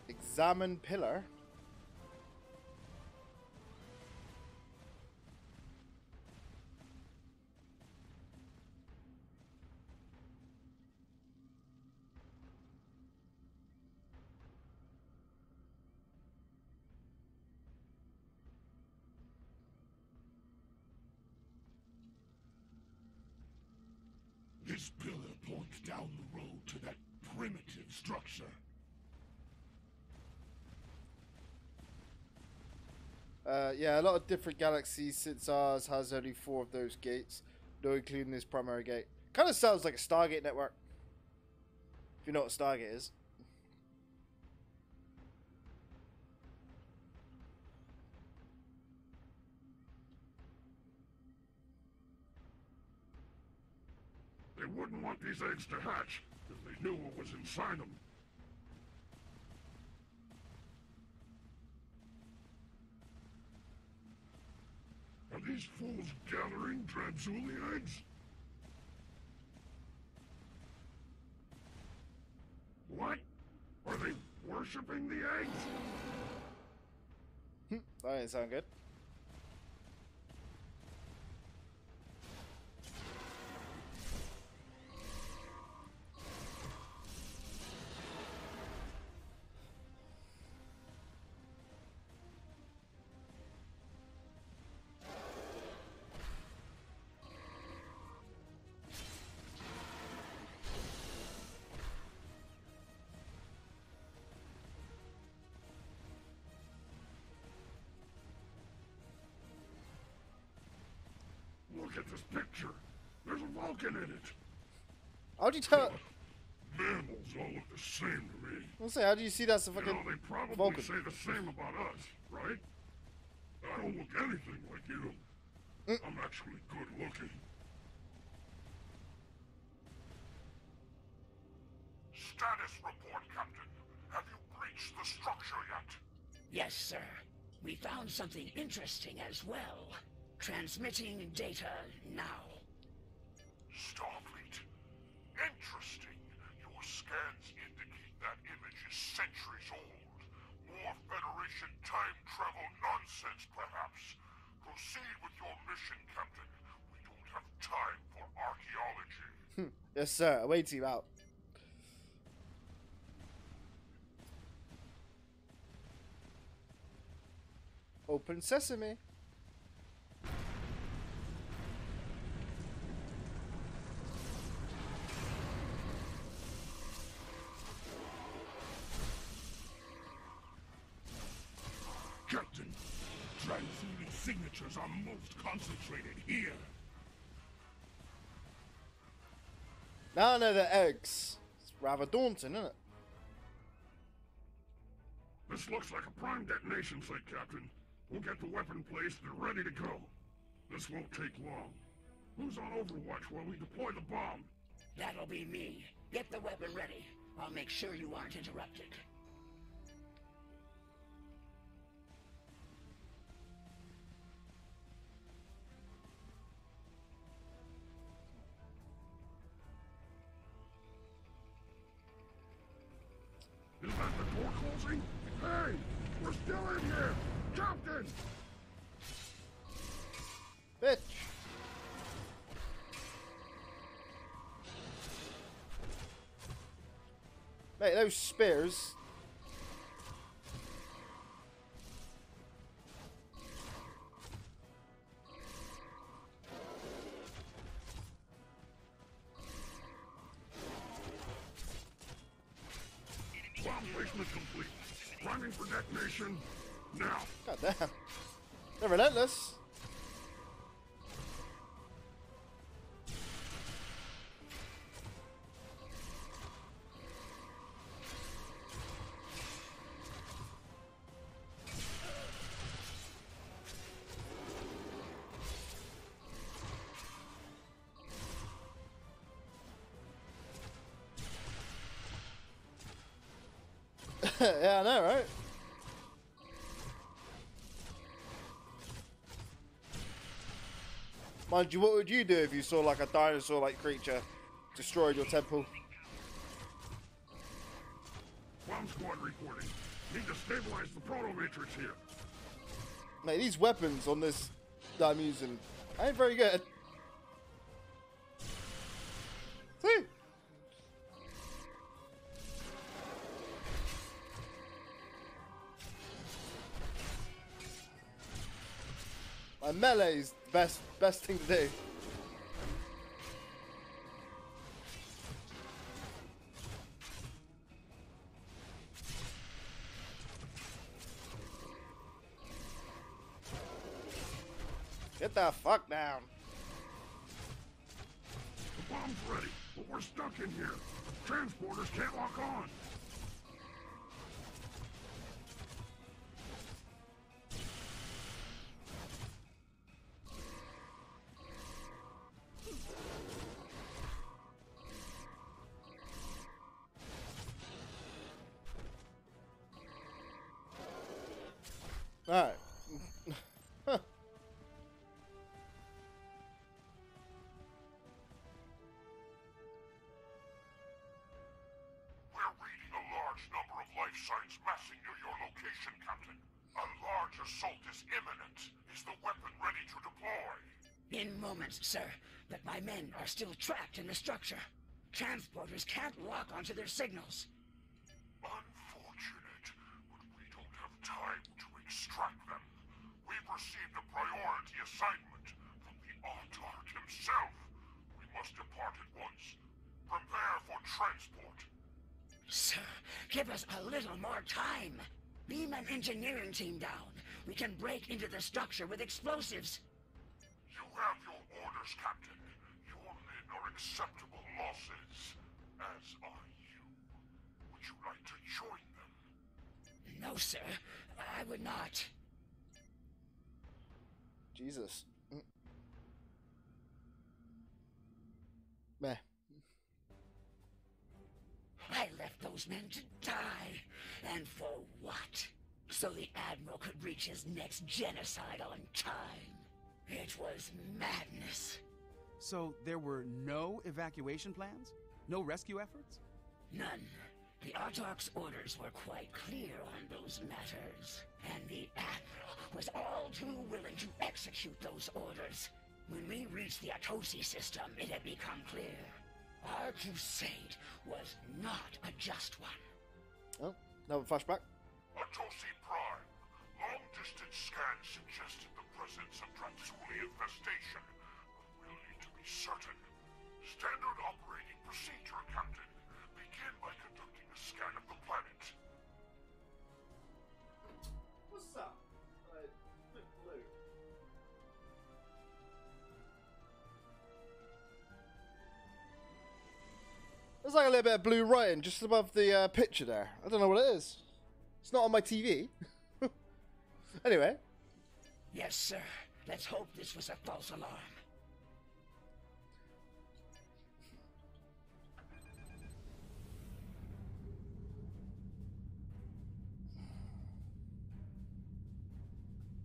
Examine pillar. This pillar points down the road to that primitive structure. Yeah, a lot of different galaxies since ours has only 4 of those gates, no including this primary gate. Kind of sounds like a Stargate network. If you know what Stargate is. They wouldn't want these eggs to hatch if they knew what was inside them. Are these fools gathering Dranzuli eggs? What? Are they worshipping the eggs? That didn't sound good. Look at this picture. There's a Vulcan in it. How'd you tell? Mammals all look the same to me. I'll say, how do you see that's a fucking They probably Vulcan? say the same about us, right? I don't look anything like you. I'm actually good looking. Status report, Captain. Have you breached the structure yet? Yes, sir. We found something interesting as well. Transmitting data now. Starfleet. Interesting. Your scans indicate that image is centuries old. More Federation time travel nonsense, perhaps. Proceed with your mission, Captain. We don't have time for archaeology. Yes, sir. Away team out. Open sesame. Captain, transuding signatures are most concentrated here. Now I know the eggs. It's rather daunting, isn't it? This looks like a prime detonation site, Captain. We'll get the weapon placed and ready to go. This won't take long. Who's on Overwatch while we deploy the bomb? That'll be me. Get the weapon ready. I'll make sure you aren't interrupted. Is that the door closing? Hey! We're still in here! Captain! Bitch! Mate, those spears. Bomb placement complete. Priming for detonation. Now. God damn. They're relentless. Yeah, I know, right? Mind you, what would you do if you saw like a dinosaur-like creature destroyed your temple? Bomb squad reporting. Need to stabilize the proto matrix here. Mate, these weapons on this that I'm using ain't very good. See? My melee's the best thing to do. Get the fuck down. The bomb's ready, but we're stuck in here. Transporters can't lock on. Alright. Huh. We're reading a large number of life signs massing near your location, Captain. A large assault is imminent. Is the weapon ready to deploy? In moments, sir, but my men are still trapped in the structure. Transporters can't lock onto their signals. Unfortunate, but we don't have time to extract them. We've received a priority assignment from the Autarch himself. We must depart at once. Prepare for transport. Sir, give us a little more time. Beam an engineering team down. We can break into the structure with explosives. You have your orders. orders, Captain. Your men are acceptable losses, as are you. Would you like to join them? No, sir. I would not. Jesus. Meh. I left those men to die. And for what? So the Admiral could reach his next genocide on time. It was madness. So there were no evacuation plans? No rescue efforts? None. The Autarch's orders were quite clear on those matters. And the Admiral was all too willing to execute those orders. When we reached the Atosi system, it had become clear. Our crusade was not a just one. Oh, another flashback. Atosi Prime. Long-distance scans suggested the presence of Transuli infestation. We'll need to be certain. Standard operating procedure, Captain. Begin by conducting a scan of the planet. What's up? Bit blue. There's like a little bit of blue writing just above the picture there. I don't know what it is. It's not on my TV. Anyway. Yes, sir. Let's hope this was a false alarm.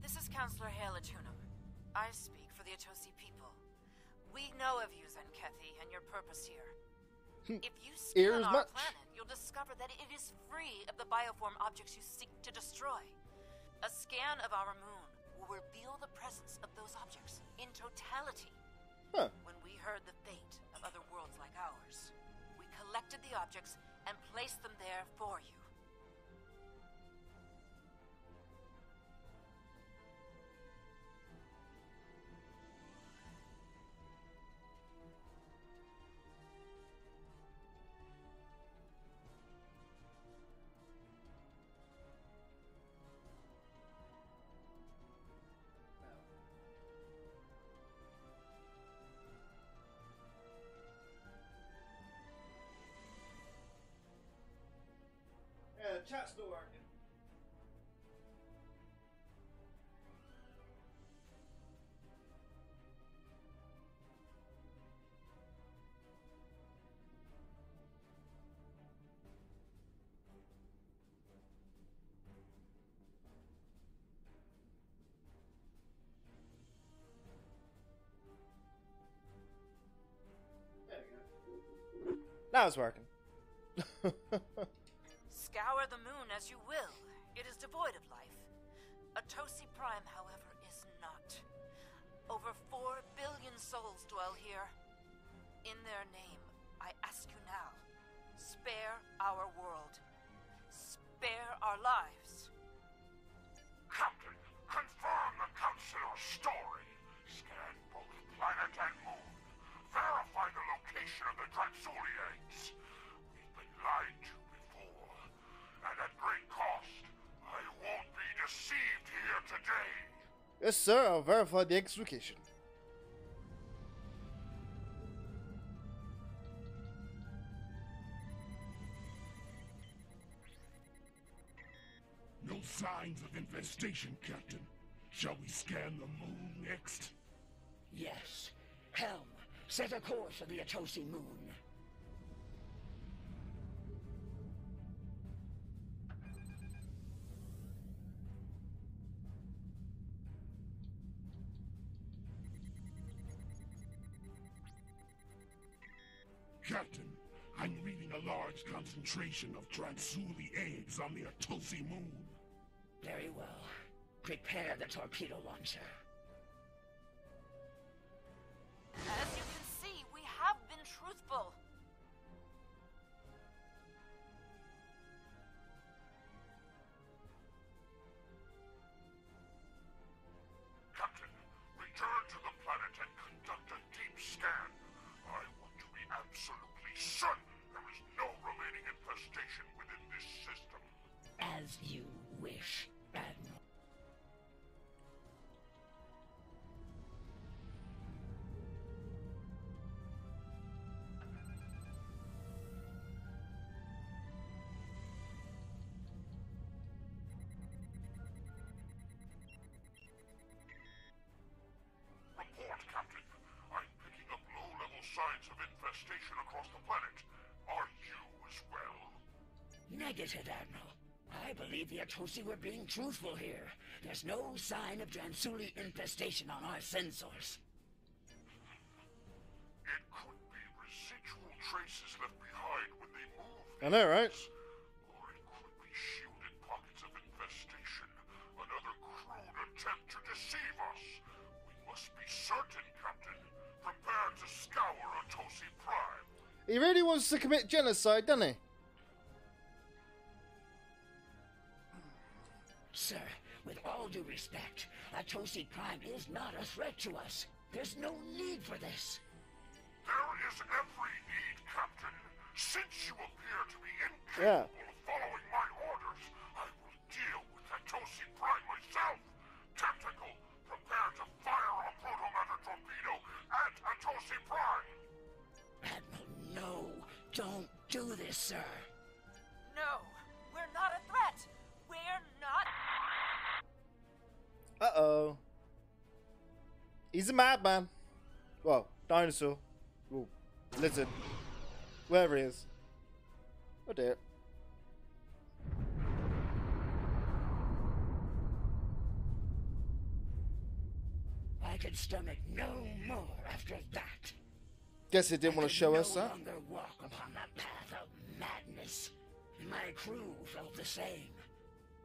This is Counselor Halatunum. I speak for the Atosi people. We know of you, Zenkethi, and your purpose here. If you scan our planet, you'll discover that it is free of the bioform objects you seek to destroy. A scan of our moon will reveal the presence of those objects in totality. Huh. When we heard the fate of other worlds like ours, we collected the objects and placed them there for you. Yeah, the chat's not working. There we go. Now it's working. Scour the moon as you will. It is devoid of life. Atosi Prime, however, is not. Over 4 billion souls dwell here. In their name, I ask you now, spare our world. Spare our lives. Captain, confirm the Counselor's story. Scan both planet and moon. Verify the location of the Transuliates. We've been lied to before. And at great cost. I won't be deceived here today. Yes, sir. I'll verify the X location. No signs of infestation, Captain. Shall we scan the moon next? Yes. Helm, set a course for the Atosi moon. Captain, I'm reading a large concentration of Transuli eggs on the Atosi moon. Very well. Prepare the torpedo launcher. As you can see, we have been truthful. Captain, return to the planet and conduct a deep scan. I want to be absolutely certain there is no remaining infestation within this system. As you wish, Admiral. signs of infestation across the planet. Are you as well? Negative, Admiral. I believe the Atosi were being truthful here. There's no sign of Dransuli infestation on our sensors. It could be residual traces left behind when they moved. I know, right? Or it could be shielded pockets of infestation. Another crude attempt to deceive us. We must be certain, Captain. Prepare to scour Atosi Prime. He really wants to commit genocide, doesn't he? Sir, with all due respect, Atosi Prime is not a threat to us. There's no need for this. There is every need, Captain. Since you appear to be incapable of following my orders, I will deal with Atosi Prime myself. Tactical, prepare to fire a protomatter torpedo at Atosi Prime. Admiral, no. Don't do this, sir. No, we're not a threat. We're not. Uh-oh. He's a madman. Well, dinosaur. Well, lizard. Wherever he is. Oh dear. I could stomach no more after that. Guess he didn't want to show us that. I could no longer walk upon the path of madness. My crew felt the same.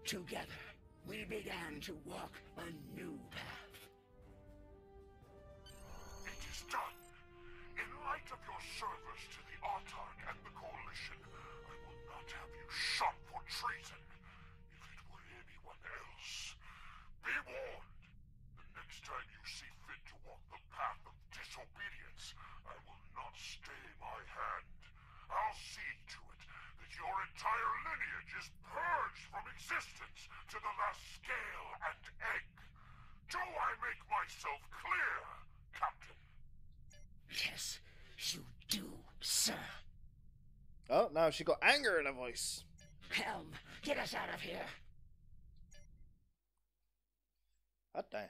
Together, we began to walk a new path. It is done. In light of your service to the Autarch and the Coalition, I will not have you shot for treason. If it were anyone else, be warned. The next time you see fit to walk the path of disobedience, I will not stay my hand. I'll see to it that your entire lineage is purged from existence to the last scale and egg. Do I make myself clear, Captain? Yes, you do, sir. Oh, now she got anger in her voice. Helm, get us out of here. God damn.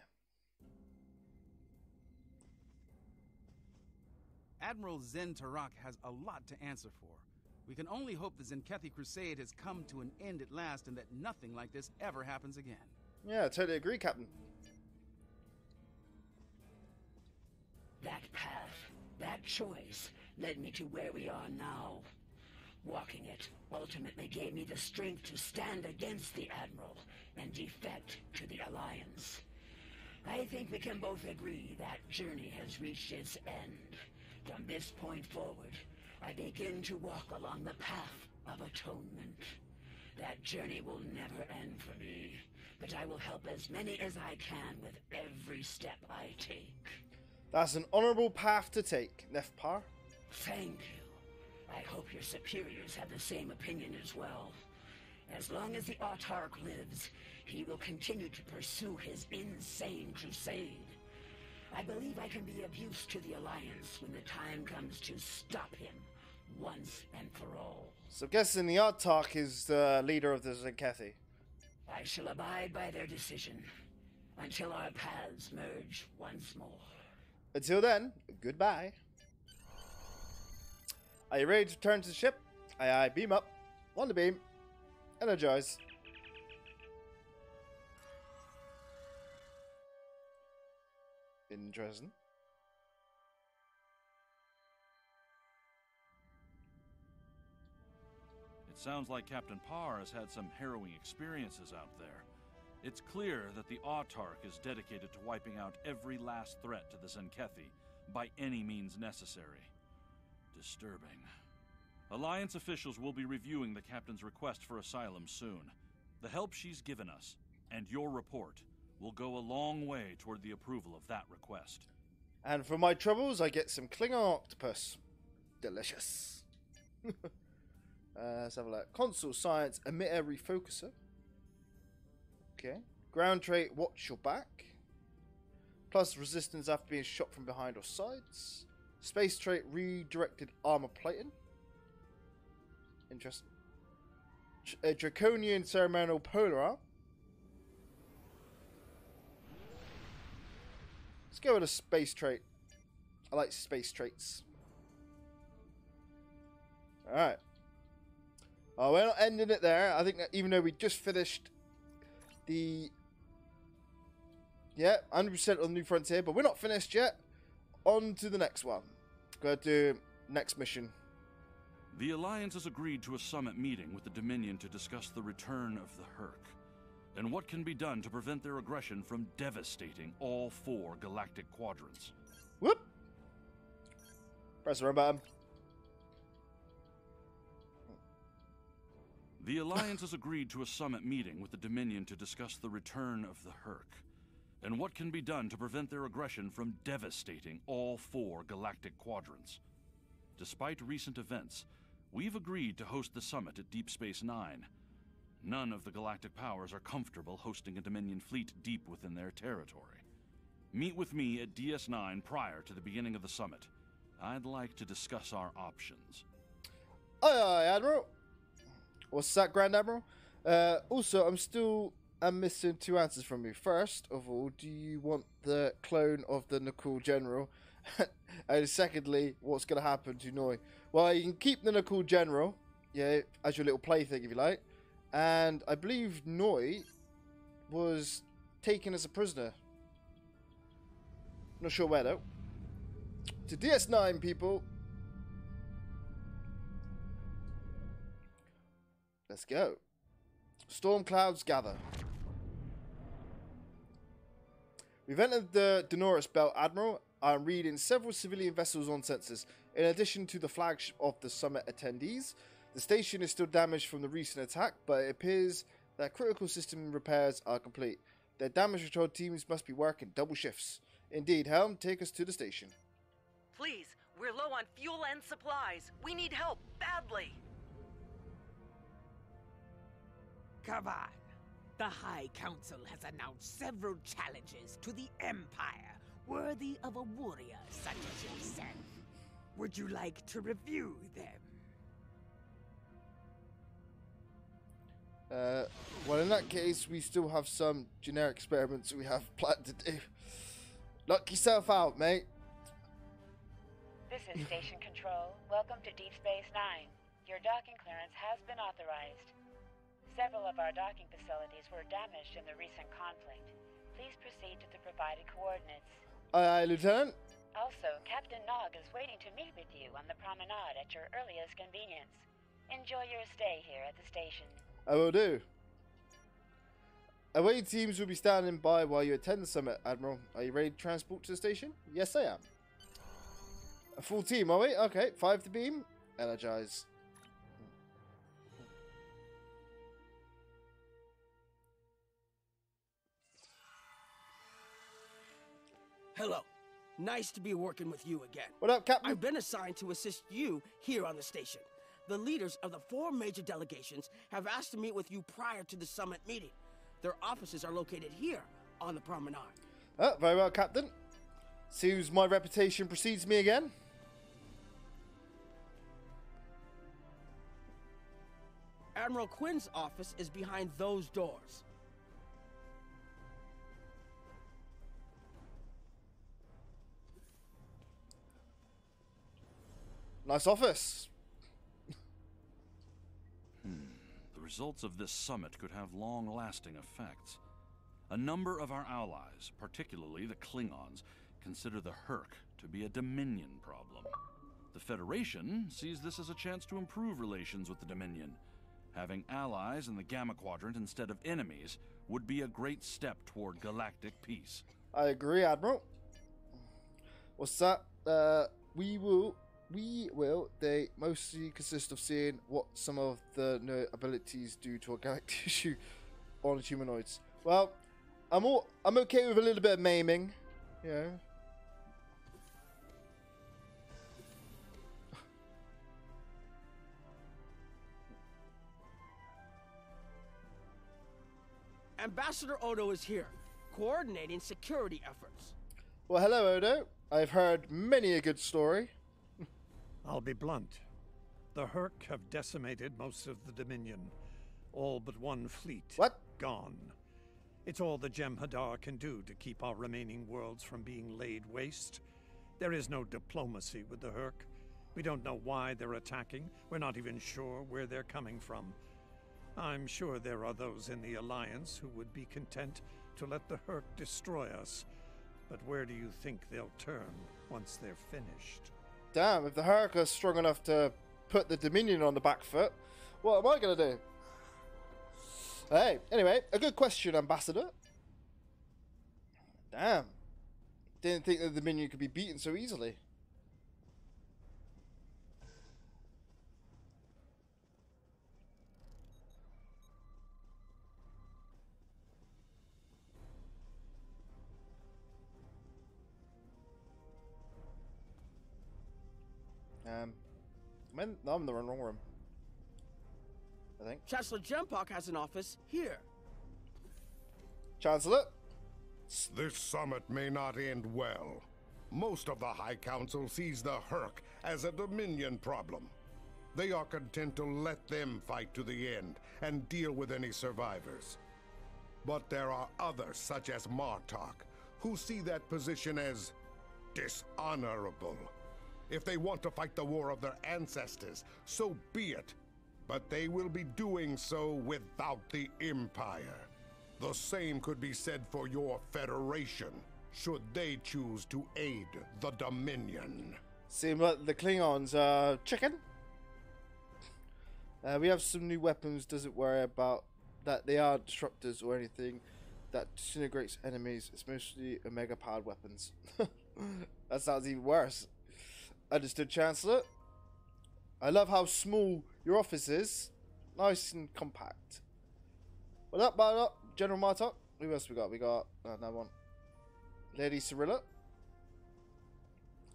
Admiral Zen Hur'q has a lot to answer for. We can only hope the Zenkethi Crusade has come to an end at last and that nothing like this ever happens again. Yeah, I totally agree, Captain. That path, that choice, led me to where we are now. Walking it ultimately gave me the strength to stand against the Admiral and defect to the Alliance. I think we can both agree that journey has reached its end. From this point forward, I begin to walk along the path of atonement. That journey will never end for me, but I will help as many as I can with every step I take. That's an honourable path to take, Nefpar. Thank you. I hope your superiors have the same opinion as well. As long as the Autarch lives, he will continue to pursue his insane crusade. I believe I can be of use to the Alliance when the time comes to stop him, once and for all. So I'm guessing the Autarch is the leader of the Zenkethi. I shall abide by their decision, until our paths merge once more. Until then, goodbye. Are you ready to return to the ship? Aye aye, beam up. Wonder beam. Energize. Interesting. It sounds like Captain Parr has had some harrowing experiences out there. It's clear that the Autarch is dedicated to wiping out every last threat to the Zenkethi by any means necessary. Disturbing. Alliance officials will be reviewing the Captain's request for asylum soon. The help she's given us, and your report, will go a long way toward the approval of that request. And for my troubles, I get some Klingon octopus. Delicious. Let's have a look. Console science, emitter refocuser. Okay. Ground trait, watch your back. Plus resistance after being shot from behind or sides. Space trait, redirected armor plating. Interesting. A draconian ceremonial polar arm. Let's go with a space trait. I like space traits. Alright. Oh, we're not ending it there. I think that even though we just finished the... Yeah, 100% on New Frontier, but we're not finished yet. On to the next one. Go to next mission. The Alliance has agreed to a summit meeting with the Dominion to discuss the return of the Hur'q, and what can be done to prevent their aggression from devastating all 4 galactic quadrants. Whoop! Press the right button. The Alliance has agreed to a summit meeting with the Dominion to discuss the return of the Hur'q, and what can be done to prevent their aggression from devastating all 4 galactic quadrants. Despite recent events, we've agreed to host the summit at Deep Space Nine. None of the galactic powers are comfortable hosting a Dominion fleet deep within their territory. Meet with me at DS9 prior to the beginning of the summit. I'd like to discuss our options. Aye, aye, Admiral. What's that, Grand Admiral? Also, I'm missing 2 answers from you. First of all, do you want the clone of the Nakul General? And secondly, what's going to happen to Noi? Well, you can keep the Nakul General, yeah, as your little plaything if you like. And I believe Noi was taken as a prisoner. Not sure where though. To DS9, people. Let's go. Storm clouds gather. We've entered the Donoris Belt, Admiral. I'm reading several civilian vessels on sensors. In addition to the flagship of the summit attendees, the station is still damaged from the recent attack, but it appears that critical system repairs are complete. Their damage control teams must be working double shifts. Indeed, Helm, take us to the station. Please, we're low on fuel and supplies. We need help badly. Come on. The High Council has announced several challenges to the Empire, worthy of a warrior such as yourself. Would you like to review them? Well, in that case, we still have some generic experiments we have planned to do. Knock yourself out, mate. This is Station Control. Welcome to Deep Space Nine. Your docking clearance has been authorized. Several of our docking facilities were damaged in the recent conflict. Please proceed to the provided coordinates. Aye, aye, Lieutenant. Also, Captain Nog is waiting to meet with you on the promenade at your earliest convenience. Enjoy your stay here at the station. I will do. Away teams will be standing by while you attend the summit, Admiral. Are you ready to transport to the station? Yes, I am. A full team, are we? Okay, 5 to beam. Energize. Hello. Nice to be working with you again. What up, Captain? I've been assigned to assist you here on the station. The leaders of the 4 major delegations have asked to meet with you prior to the summit meeting. Their offices are located here on the promenade. Oh, very well, Captain. Seems my reputation precedes me again. Admiral Quinn's office is behind those doors. Nice office. The results of this summit could have long-lasting effects. A number of our allies, particularly the Klingons, consider the Hur'q to be a Dominion problem. The Federation sees this as a chance to improve relations with the Dominion. Having allies in the Gamma Quadrant instead of enemies would be a great step toward galactic peace. I agree, Admiral. What's that? They mostly consist of seeing what some of the new abilities do to organic tissue on humanoids. Well, I'm okay with a little bit of maiming, you know. Ambassador Odo is here, coordinating security efforts. Well, hello, Odo. I've heard many a good story. I'll be blunt. The Hur'q have decimated most of the Dominion. All but one fleet. What? Gone. It's all the Jem'Hadar can do to keep our remaining worlds from being laid waste. There is no diplomacy with the Hur'q. We don't know why they're attacking. We're not even sure where they're coming from. I'm sure there are those in the Alliance who would be content to let the Hur'q destroy us. But where do you think they'll turn once they're finished? Damn, if the Hur'q are strong enough to put the Dominion on the back foot, what am I going to do? Hey, anyway, a good question, Ambassador. Damn. Didn't think that the Dominion could be beaten so easily. I'm in the wrong room, I think. Chancellor Jempok has an office here. Chancellor? This summit may not end well. Most of the High Council sees the Hur'q as a Dominion problem. They are content to let them fight to the end and deal with any survivors. But there are others, such as Martok, who see that position as dishonorable. If they want to fight the war of their ancestors, so be it. But they will be doing so without the Empire. The same could be said for your Federation, should they choose to aid the Dominion. Seem like the Klingons are chicken. We have some new weapons, doesn't worry about that they are disruptors or anything that disintegrates enemies. It's mostly Omega-powered weapons. That sounds even worse. Understood, Chancellor. I love how small your office is. Nice and compact. What up, General Martok? Who else we got? We got another one. Lady Cirilla.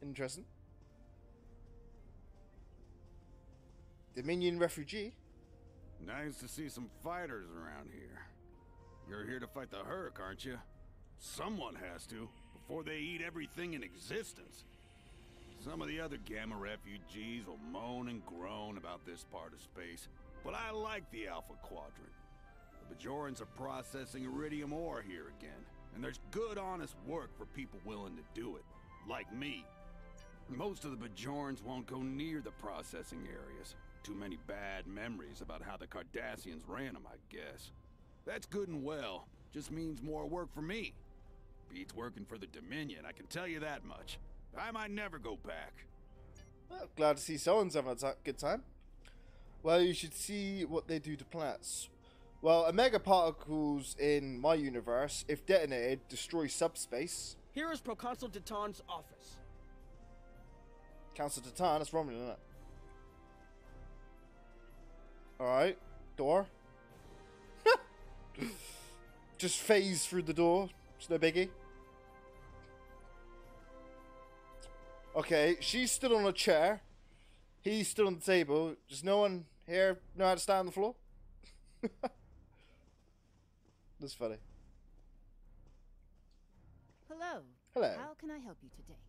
Interesting. Dominion refugee. Nice to see some fighters around here. You're here to fight the Hur'q, aren't you? Someone has to, before they eat everything in existence. Some of the other Gamma refugees will moan and groan about this part of space, but I like the Alpha Quadrant. The Bajorans are processing iridium ore here again, and there's good, honest work for people willing to do it, like me. Most of the Bajorans won't go near the processing areas. Too many bad memories about how the Cardassians ran them, I guess. That's good and well, just means more work for me. Beats working for the Dominion, I can tell you that much. I might never go back. Well, glad to see someone's having a good time. Well, you should see what they do to planets. Well, Omega particles in my universe, if detonated, destroy subspace. Here is Proconsul Titan's office. Council Titan, that's Romulan, isn't it? Alright, door. Just phase through the door. It's no biggie. Okay, she's stood on a chair. He's stood on the table. Does no one here know how to stand on the floor? That's funny. Hello. Hello. How can I help you today?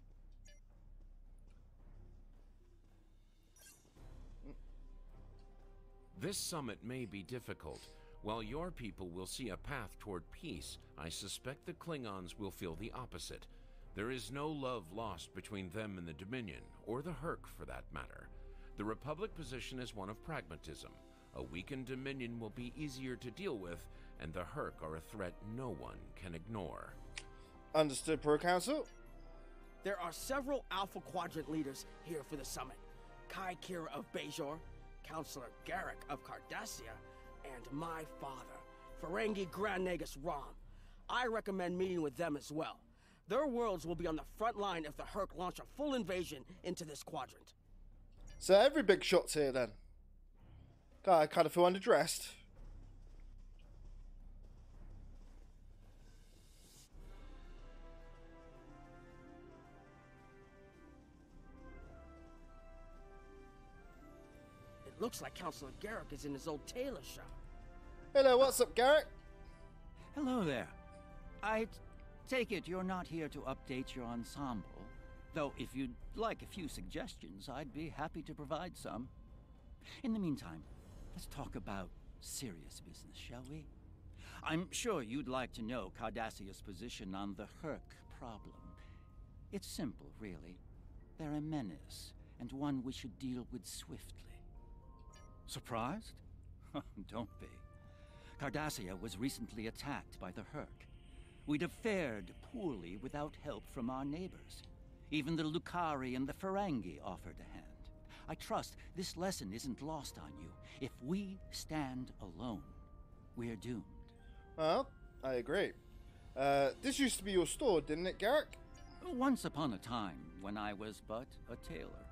This summit may be difficult. While your people will see a path toward peace, I suspect the Klingons will feel the opposite. There is no love lost between them and the Dominion, or the Hur'q for that matter. The Republic position is one of pragmatism. A weakened Dominion will be easier to deal with, and the Hur'q are a threat no one can ignore. Understood, Pro Council. There are several Alpha Quadrant leaders here for the summit. Kai Kira of Bajor, Counselor Garrick of Cardassia, and my father, Ferengi Grand Nagus Rom. I recommend meeting with them as well. Their worlds will be on the front line if the Hur'q launch a full invasion into this quadrant. So every big shot's here then. God, I kind of feel underdressed. It looks like Counselor Garrick is in his old tailor shop. Hello, what's up, Garrick? Hello there. I take it you're not here to update your ensemble, though if you'd like a few suggestions, I'd be happy to provide some. In the meantime, let's talk about serious business, shall we? I'm sure you'd like to know Cardassia's position on the Hur'q problem. It's simple, really. They're a menace, and one we should deal with swiftly. Surprised? Don't be. Cardassia was recently attacked by the Hur'q. We'd have fared poorly without help from our neighbors. Even the Lucari and the Ferengi offered a hand. I trust this lesson isn't lost on you. If we stand alone, we're doomed. Well, I agree. This used to be your store, didn't it, Garrick? Once upon a time, when I was but a tailor.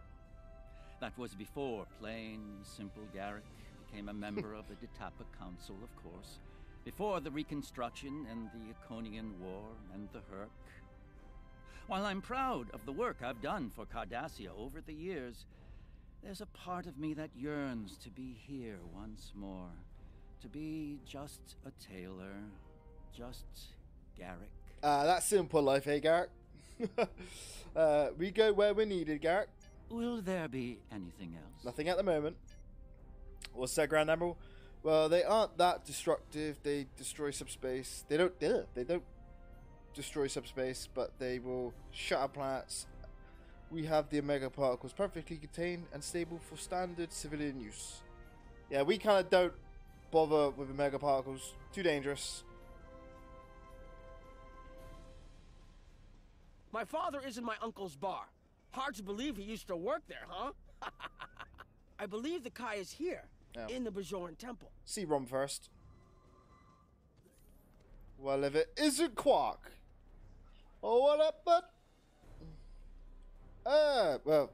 That was before plain, simple Garrick became a member of the Ditapa Council, of course. Before the Reconstruction and the Iconian War and the Hur'q. While I'm proud of the work I've done for Cardassia over the years, there's a part of me that yearns to be here once more. To be just a tailor, just Garrick. That's simple life, eh, Garrick? We go where we're needed, Garrick. Will there be anything else? Nothing at the moment. What's that, Grand Admiral? Well, they aren't that destructive. They destroy subspace. They don't destroy subspace, but they will shatter planets. We have the Omega particles perfectly contained and stable for standard civilian use. Yeah, we kind of don't bother with Omega particles. Too dangerous. My father is in my uncle's bar. Hard to believe he used to work there, huh? I believe the Kai is here, in the Bajoran temple. See Rom first. Well, if it isn't Quark. Oh, what up, bud? Well,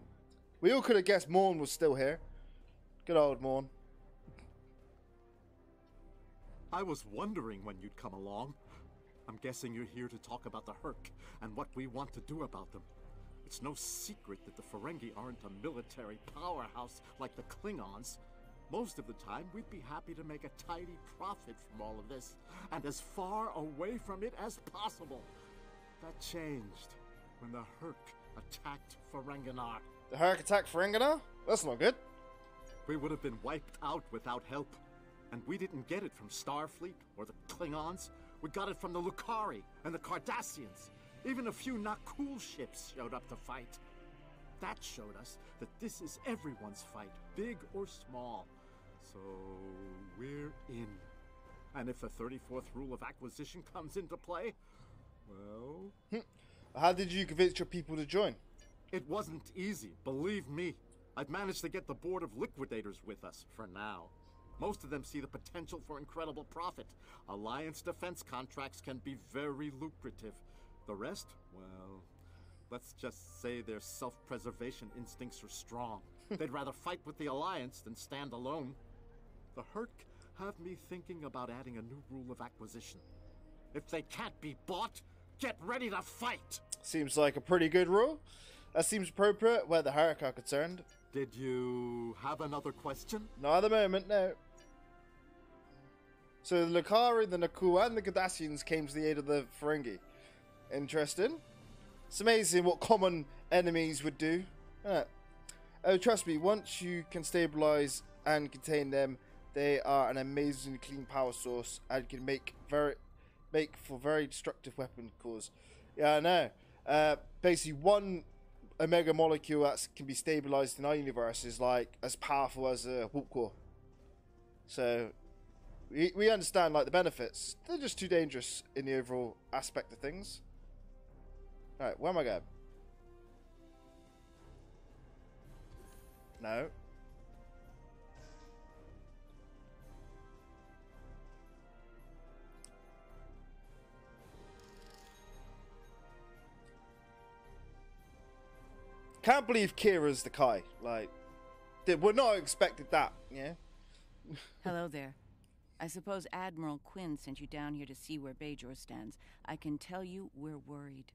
we all could have guessed Morn was still here. Good old Morn. I was wondering when you'd come along. I'm guessing you're here to talk about the Hur'q and what we want to do about them. It's no secret that the Ferengi aren't a military powerhouse like the Klingons. Most of the time, we'd be happy to make a tidy profit from all of this, and as far away from it as possible. That changed when the Hur'q attacked Ferenginar. The Hur'q attacked Ferenginar? That's not good. We would have been wiped out without help. And we didn't get it from Starfleet or the Klingons. We got it from the Lucari and the Cardassians. Even a few not cool ships showed up to fight. That showed us that this is everyone's fight, big or small. So we're in. And if the 34th rule of acquisition comes into play, well... How did you convince your people to join? It wasn't easy, believe me. I've managed to get the board of liquidators with us, for now. Most of them see the potential for incredible profit. Alliance defense contracts can be very lucrative. The rest, well, let's just say their self-preservation instincts are strong. They'd rather fight with the Alliance than stand alone. The Hur'q have me thinking about adding a new rule of acquisition. If they can't be bought, get ready to fight! Seems like a pretty good rule. That seems appropriate where the Hur'q are concerned. Did you have another question? Not at the moment, no. So the Lucari, the Naku, and the Cardassians came to the aid of the Ferengi. Interesting. It's amazing what common enemies would do. Oh, trust me, once you can stabilize and contain them, they are an amazingly clean power source and can make for very destructive weapon cores. Yeah, I know. Basically, one Omega molecule that can be stabilized in our universe is like as powerful as a Hur'q core. So we understand like the benefits. They're just too dangerous in the overall aspect of things. All right, where am I going? No. Can't believe Kira's the Kai. Like, we're not expected that, yeah? Hello there. I suppose Admiral Quinn sent you down here to see where Bajor stands. I can tell you we're worried.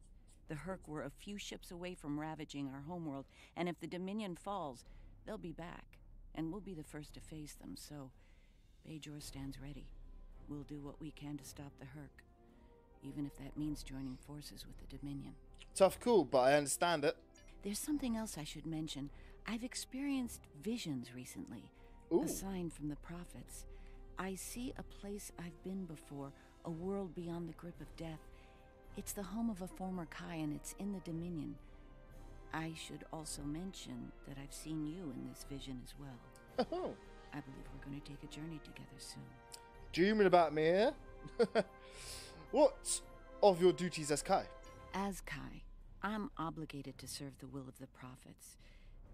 The Hur'q were a few ships away from ravaging our homeworld, and if the Dominion falls, they'll be back, and we'll be the first to face them, so Bajor stands ready. We'll do what we can to stop the Hur'q, even if that means joining forces with the Dominion. Tough call, but I understand it. There's something else I should mention. I've experienced visions recently. Ooh. A sign from the prophets. I see a place I've been before, a world beyond the grip of death. It's the home of a former Kai, and it's in the Dominion. I should also mention that I've seen you in this vision as well. Oh. I believe we're going to take a journey together soon. Dreaming about me here? What of your duties as Kai? As Kai, I'm obligated to serve the will of the prophets.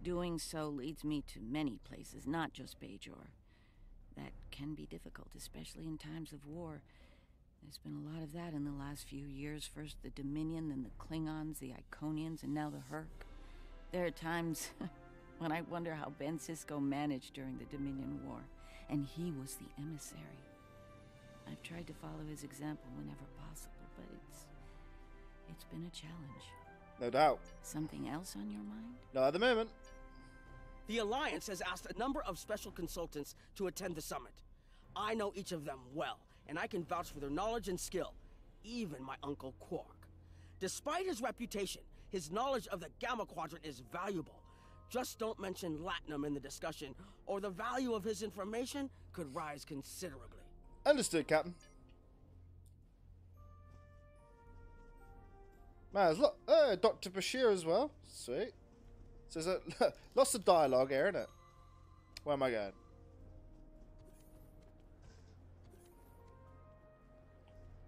Doing so leads me to many places, not just Bajor. That can be difficult, especially in times of war. There's been a lot of that in the last few years. First the Dominion, then the Klingons, the Iconians, and now the Hur'q. There are times when I wonder how Ben Sisko managed during the Dominion War, and he was the emissary. I've tried to follow his example whenever possible, but it's been a challenge. No doubt. Something else on your mind? No, at the moment. The Alliance has asked a number of special consultants to attend the summit. I know each of them well, and I can vouch for their knowledge and skill, even my Uncle Quark. Despite his reputation, his knowledge of the Gamma Quadrant is valuable. Just don't mention Latinum in the discussion, or the value of his information could rise considerably. Understood, Captain. Man, there's Dr. Bashir as well. Sweet. So there's lots of dialogue here, isn't it? Where am I going?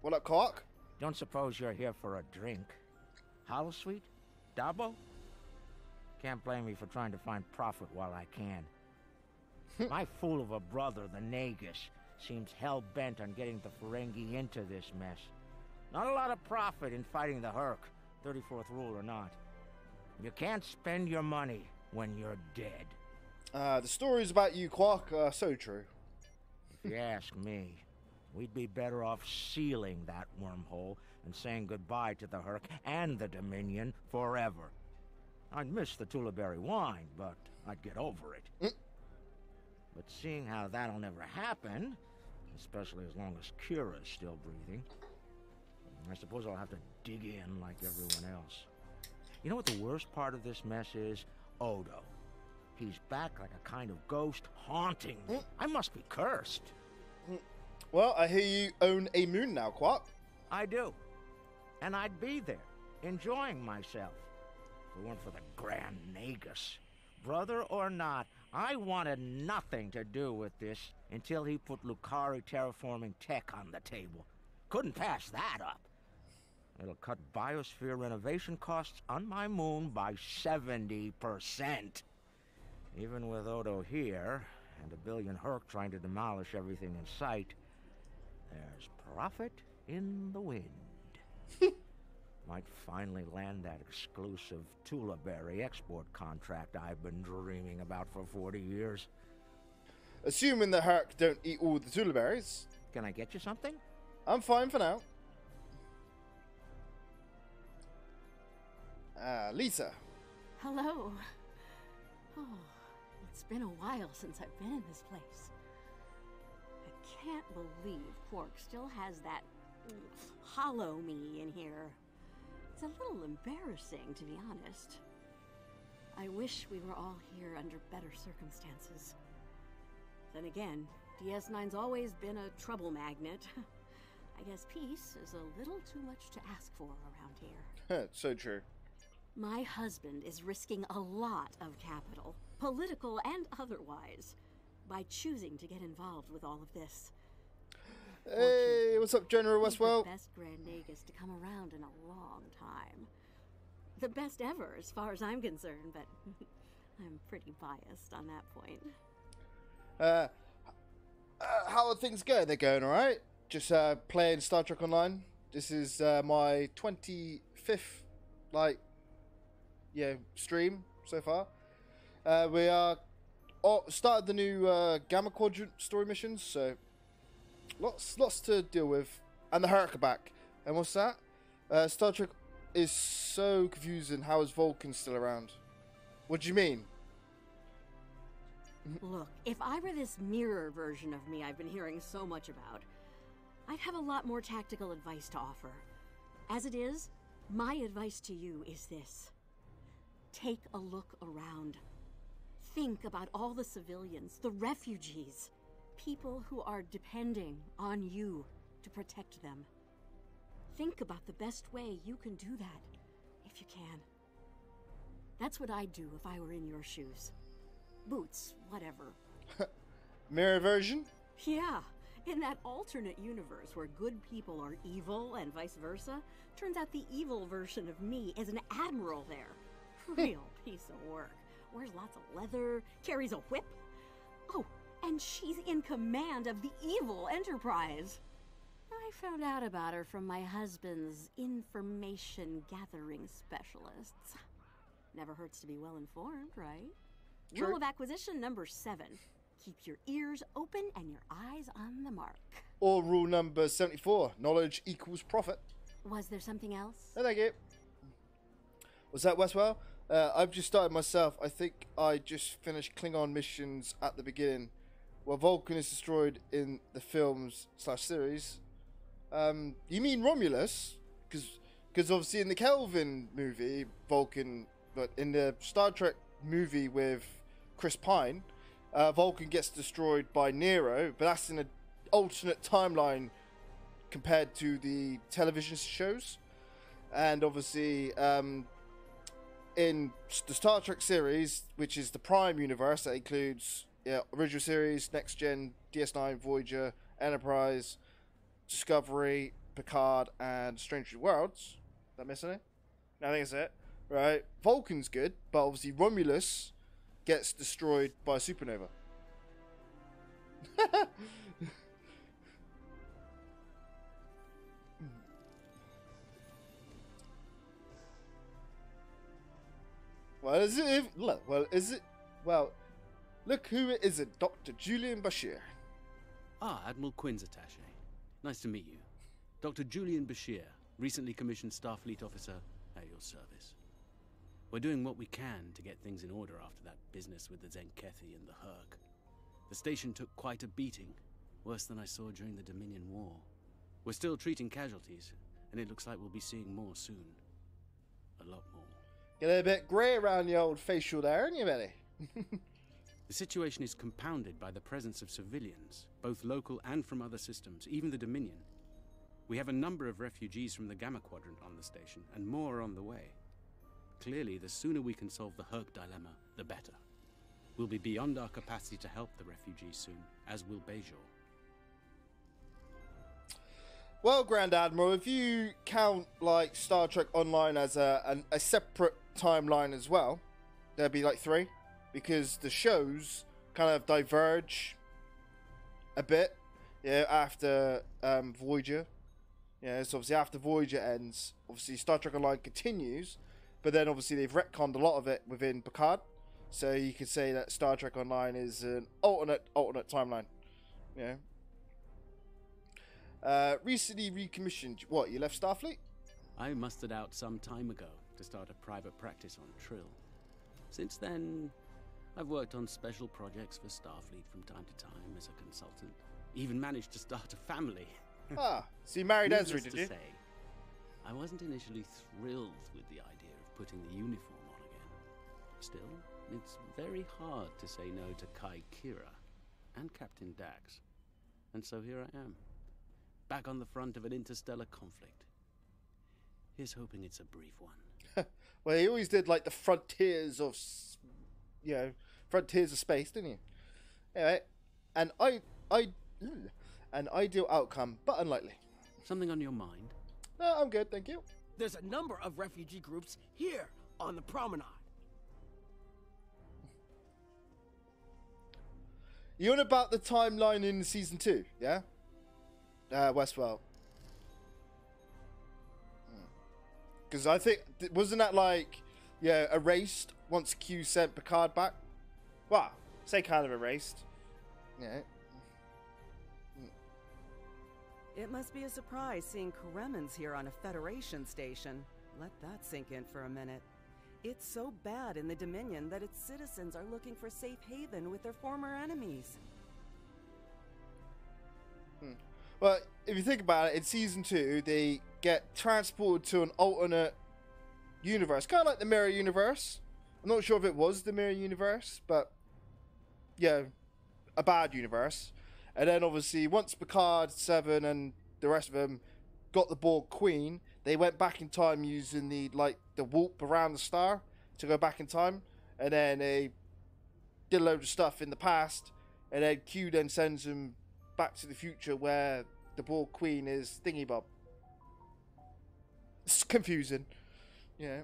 What up, Quark? Don't suppose you're here for a drink? Hollow Sweet? Dabo? Can't blame me for trying to find profit while I can. My fool of a brother, the Nagus, seems hell-bent on getting the Ferengi into this mess. Not a lot of profit in fighting the Hur'q, 34th rule or not. You can't spend your money when you're dead. The stories about you, Quark, are so true. If you ask me, we'd be better off sealing that wormhole and saying goodbye to the Hur'q and the Dominion forever. I'd miss the Tullaberry wine, but I'd get over it. But seeing how that'll never happen, especially as long as Kira's still breathing, I suppose I'll have to dig in like everyone else. You know what the worst part of this mess is? Odo. He's back like a kind of ghost haunting me. I must be cursed. Well, I hear you own a moon now, Quark. I do. And I'd be there, enjoying myself, if it weren't for the Grand Nagus. Brother or not, I wanted nothing to do with this until he put Lukari terraforming tech on the table. Couldn't pass that up. It'll cut biosphere renovation costs on my moon by 70%. Even with Odo here, and a billion Hur'q trying to demolish everything in sight, there's profit in the wind. Might finally land that exclusive Tullaberry export contract I've been dreaming about for 40 years. Assuming the Hur'q don't eat all the Tullaberries. Can I get you something? I'm fine for now. Lisa. Hello. Oh, it's been a while since I've been in this place. I can't believe Quark still has that hollow me in here. It's a little embarrassing, to be honest. I wish we were all here under better circumstances. Then again, DS9's always been a trouble magnet. I guess peace is a little too much to ask for around here. So true. My husband is risking a lot of capital, political and otherwise, by choosing to get involved with all of this. Hey, what's up, General Westwell? The best Grand Nagus to come around in a long time. The best ever, as far as I'm concerned, but I'm pretty biased on that point. How are things going? They're going alright? Just playing Star Trek Online. This is my 25th, stream so far. We are started the new Gamma Quadrant story missions, so lots to deal with. And the Hur'q are back. And what's that? Star Trek is so confusing. How is Vulcan still around? What do you mean? Look, if I were this mirror version of me I've been hearing so much about, I'd have a lot more tactical advice to offer. As it is, my advice to you is this. Take a look around. Think about all the civilians, the refugees, people who are depending on you to protect them. Think about the best way you can do that, if you can. That's what I'd do if I were in your shoes. Boots, whatever. Mirror version? Yeah, in that alternate universe where good people are evil and vice versa, turns out the evil version of me is an admiral there. Real piece of work. Wears lots of leather, carries a whip. Oh, and she's in command of the evil Enterprise. I found out about her from my husband's information gathering specialists. Never hurts to be well informed, right? True. Rule of acquisition number 7. Keep your ears open and your eyes on the mark. Or rule number 74. Knowledge equals profit. Was there something else? Oh, thank you. Was that Westwell? I've just started myself. I think I just finished Klingon missions at the beginning. Well, Vulcan is destroyed in the films/series. You mean Romulus? Because obviously in the Kelvin movie, Vulcan, but in the Star Trek movie with Chris Pine, Vulcan gets destroyed by Nero, but that's in an alternate timeline compared to the television shows. And obviously, in the Star Trek series, which is the Prime universe, that includes original series, Next Gen, DS9, Voyager, Enterprise, Discovery, Picard, and Strange New Worlds. Did I miss any? No, I think that's it. Right. Vulcan's good, but obviously Romulus gets destroyed by a supernova. Well, look who it is, Dr. Julian Bashir. Ah, Admiral Quinn's attaché. Nice to meet you. Dr. Julian Bashir, recently commissioned Starfleet officer at your service. We're doing what we can to get things in order after that business with the Zenkethi and the Hur'q. The station took quite a beating, worse than I saw during the Dominion War. We're still treating casualties, and it looks like we'll be seeing more soon. A lot more. Get a bit grey around the old facial there, aren't you, Betty? The situation is compounded by the presence of civilians, both local and from other systems, even the Dominion. We have a number of refugees from the Gamma Quadrant on the station, and more are on the way. Clearly, the sooner we can solve the Hur'q dilemma, the better. We'll be beyond our capacity to help the refugees soon, as will Bajor. Well, Grand Admiral, if you count like Star Trek Online as a separate timeline as well, there'd be like 3, because the shows kind of diverge a bit, after Voyager. So obviously after Voyager ends, obviously Star Trek Online continues, but then obviously they've retconned a lot of it within Picard. So you could say that Star Trek Online is an alternate timeline. Recently recommissioned. What, you left Starfleet? I mustered out some time ago to start a private practice on Trill. Since then, I've worked on special projects for Starfleet from time to time as a consultant. Even managed to start a family. So you married Ezra, Needless did to you? say, I wasn't initially thrilled with the idea of putting the uniform on again. Still, it's very hard to say no to Kai Kira and Captain Dax. And so here I am, back on the front of an interstellar conflict. Here's hoping it's a brief one. Well, he always did like the frontiers of space, didn't he? Anyway, an ideal outcome, but unlikely. Something on your mind? No, I'm good, thank you. There's a number of refugee groups here on the promenade. You on about the timeline in season 2, yeah? Westworld. Because I think, wasn't that like, erased once Q sent Picard back? Well, say kind of erased. Yeah. It must be a surprise seeing Kremens here on a Federation station. Let that sink in for a minute. It's so bad in the Dominion that its citizens are looking for safe haven with their former enemies. Well, if you think about it, in season 2, they get transported to an alternate universe, kind of like the Mirror Universe. I'm not sure if it was the Mirror Universe, but a bad universe. And then obviously, once Picard, Seven, and the rest of them got the Borg Queen, they went back in time using the warp around the star, to go back in time, and then they did a load of stuff in the past, and then Q then sends him back to the future where the Borg Queen is Thingy Bob. It's confusing. Yeah.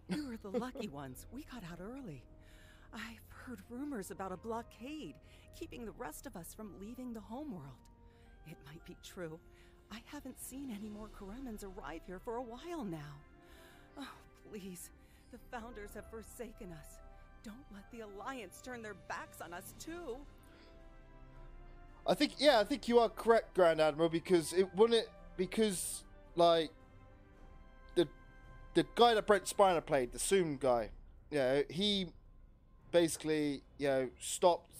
We were the lucky ones. We got out early. I've heard rumors about a blockade, keeping the rest of us from leaving the homeworld. It might be true. I haven't seen any more Karemans arrive here for a while now. Oh, please. The Founders have forsaken us. Don't let the Alliance turn their backs on us, too. I think you are correct, Grand Admiral, because like the guy that Brent Spiner played, the Soom guy, he basically, stopped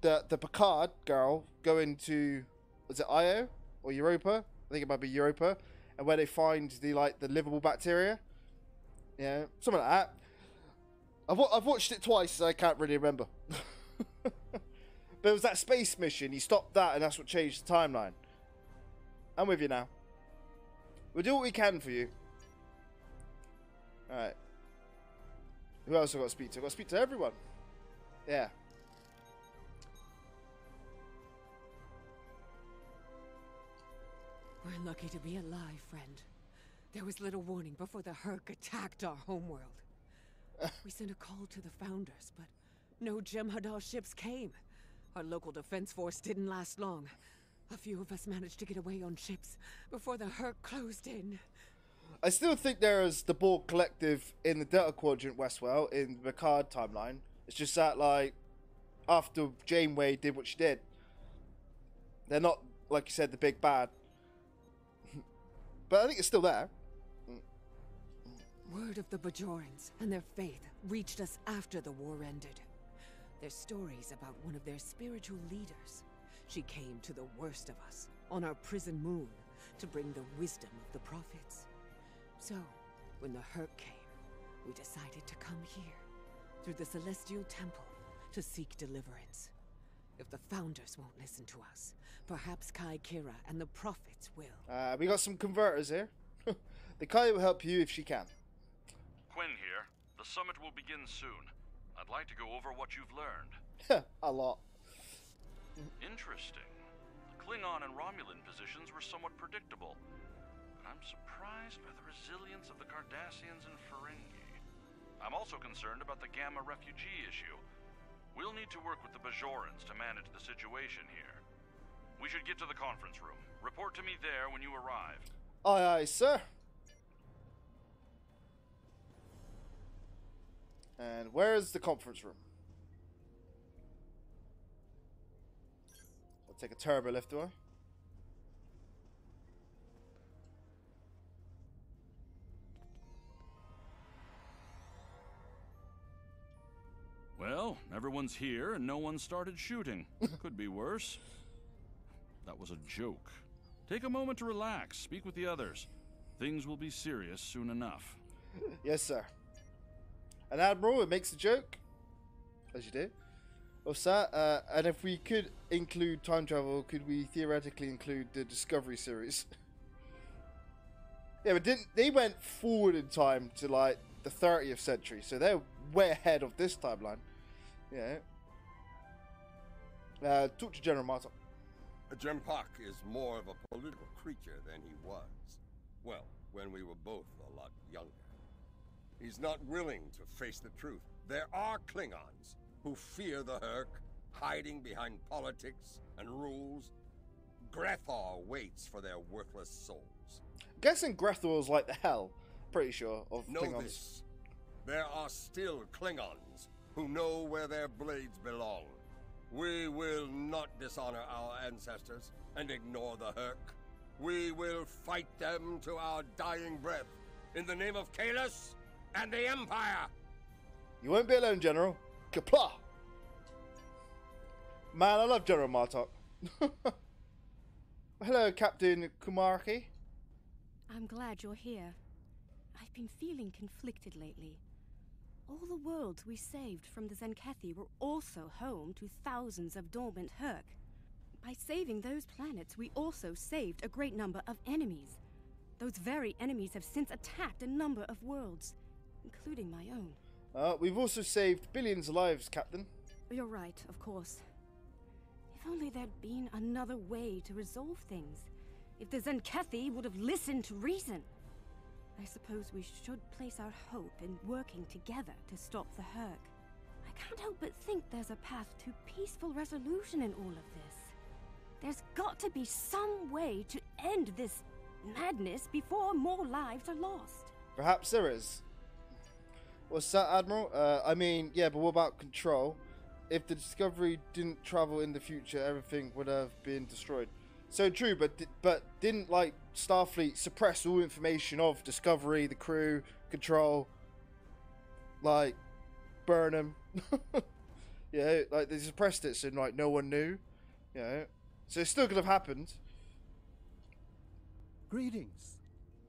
the Picard girl going to, was it Io or Europa? I think it might be Europa, and where they find the livable bacteria, something like that. I've watched it twice, so I can't really remember. But it was that space mission. He stopped that, and that's what changed the timeline. I'm with you now. We'll do what we can for you. Alright. Who else have I got to speak to? I've got to speak to everyone. Yeah. We're lucky to be alive, friend. There was little warning before the Hur'q attacked our homeworld. We sent a call to the Founders, but no Jem'Hadar ships came. Our local defense force didn't last long. A few of us managed to get away on ships before the Hur'q closed in. I still think there is the Borg Collective in the Delta Quadrant Westwell in the Picard timeline. It's just that, after Janeway did what she did, they're not, like you said, the big bad. But I think it's still there. Word of the Bajorans and their faith reached us after the war ended. There's stories about one of their spiritual leaders. She came to the worst of us, on our prison moon, to bring the wisdom of the prophets. So, when the Hur'q came, we decided to come here, through the Celestial Temple, to seek deliverance. If the Founders won't listen to us, perhaps Kai Kira and the prophets will. We got some converters here. The Kai will help you if she can. Quinn here. The summit will begin soon. I'd like to go over what you've learned. A lot. Interesting. The Klingon and Romulan positions were somewhat predictable. But I'm surprised by the resilience of the Cardassians and Ferengi. I'm also concerned about the Gamma refugee issue. We'll need to work with the Bajorans to manage the situation here. We should get to the conference room. Report to me there when you arrive. Aye, aye, sir. And where is the conference room? I'll take a turbo lift, do I? Well, everyone's here and no one started shooting. Could be worse. That was a joke. Take a moment to relax. Speak with the others. Things will be serious soon enough. Yes, sir. An Admiral, it makes a joke. As you do. What's that? And if we could include time travel, could we theoretically include the Discovery series? Yeah, but they went forward in time to the 30th century, so they're way ahead of this timeline. Yeah. Talk to General Martok. Jem'Hadar is more of a political creature than he was. Well, when we were both a lot younger. He's not willing to face the truth. There are Klingons who fear the Hur'q, hiding behind politics and rules. Grethor waits for their worthless souls. Guessing Grethor's like the hell, pretty sure, of know Klingons. This. There are still Klingons who know where their blades belong. We will not dishonor our ancestors and ignore the Hur'q. We will fight them to our dying breath in the name of Kahless and the Empire! You won't be alone, General. Kapla! Man, I love General Martok. Hello, Captain Kumarki. I'm glad you're here. I've been feeling conflicted lately. All the worlds we saved from the Zenkethi were also home to thousands of dormant Hur'q. By saving those planets, we also saved a great number of enemies. Those very enemies have since attacked a number of worlds, including my own. We've also saved billions of lives, Captain. You're right, of course. If only there'd been another way to resolve things. If the Zenkethi would have listened to reason. I suppose we should place our hope in working together to stop the Hur'q. I can't help but think there's a path to peaceful resolution in all of this. There's got to be some way to end this madness before more lives are lost. Perhaps there is. What's that, Admiral? I mean, yeah, but what about control? If the Discovery didn't travel in the future, everything would have been destroyed. So true, but didn't, like, Starfleet suppress all information of Discovery, the crew, control, like, burn them? Yeah, like, they suppressed it so, like, no one knew. Yeah, so it still could have happened. Greetings.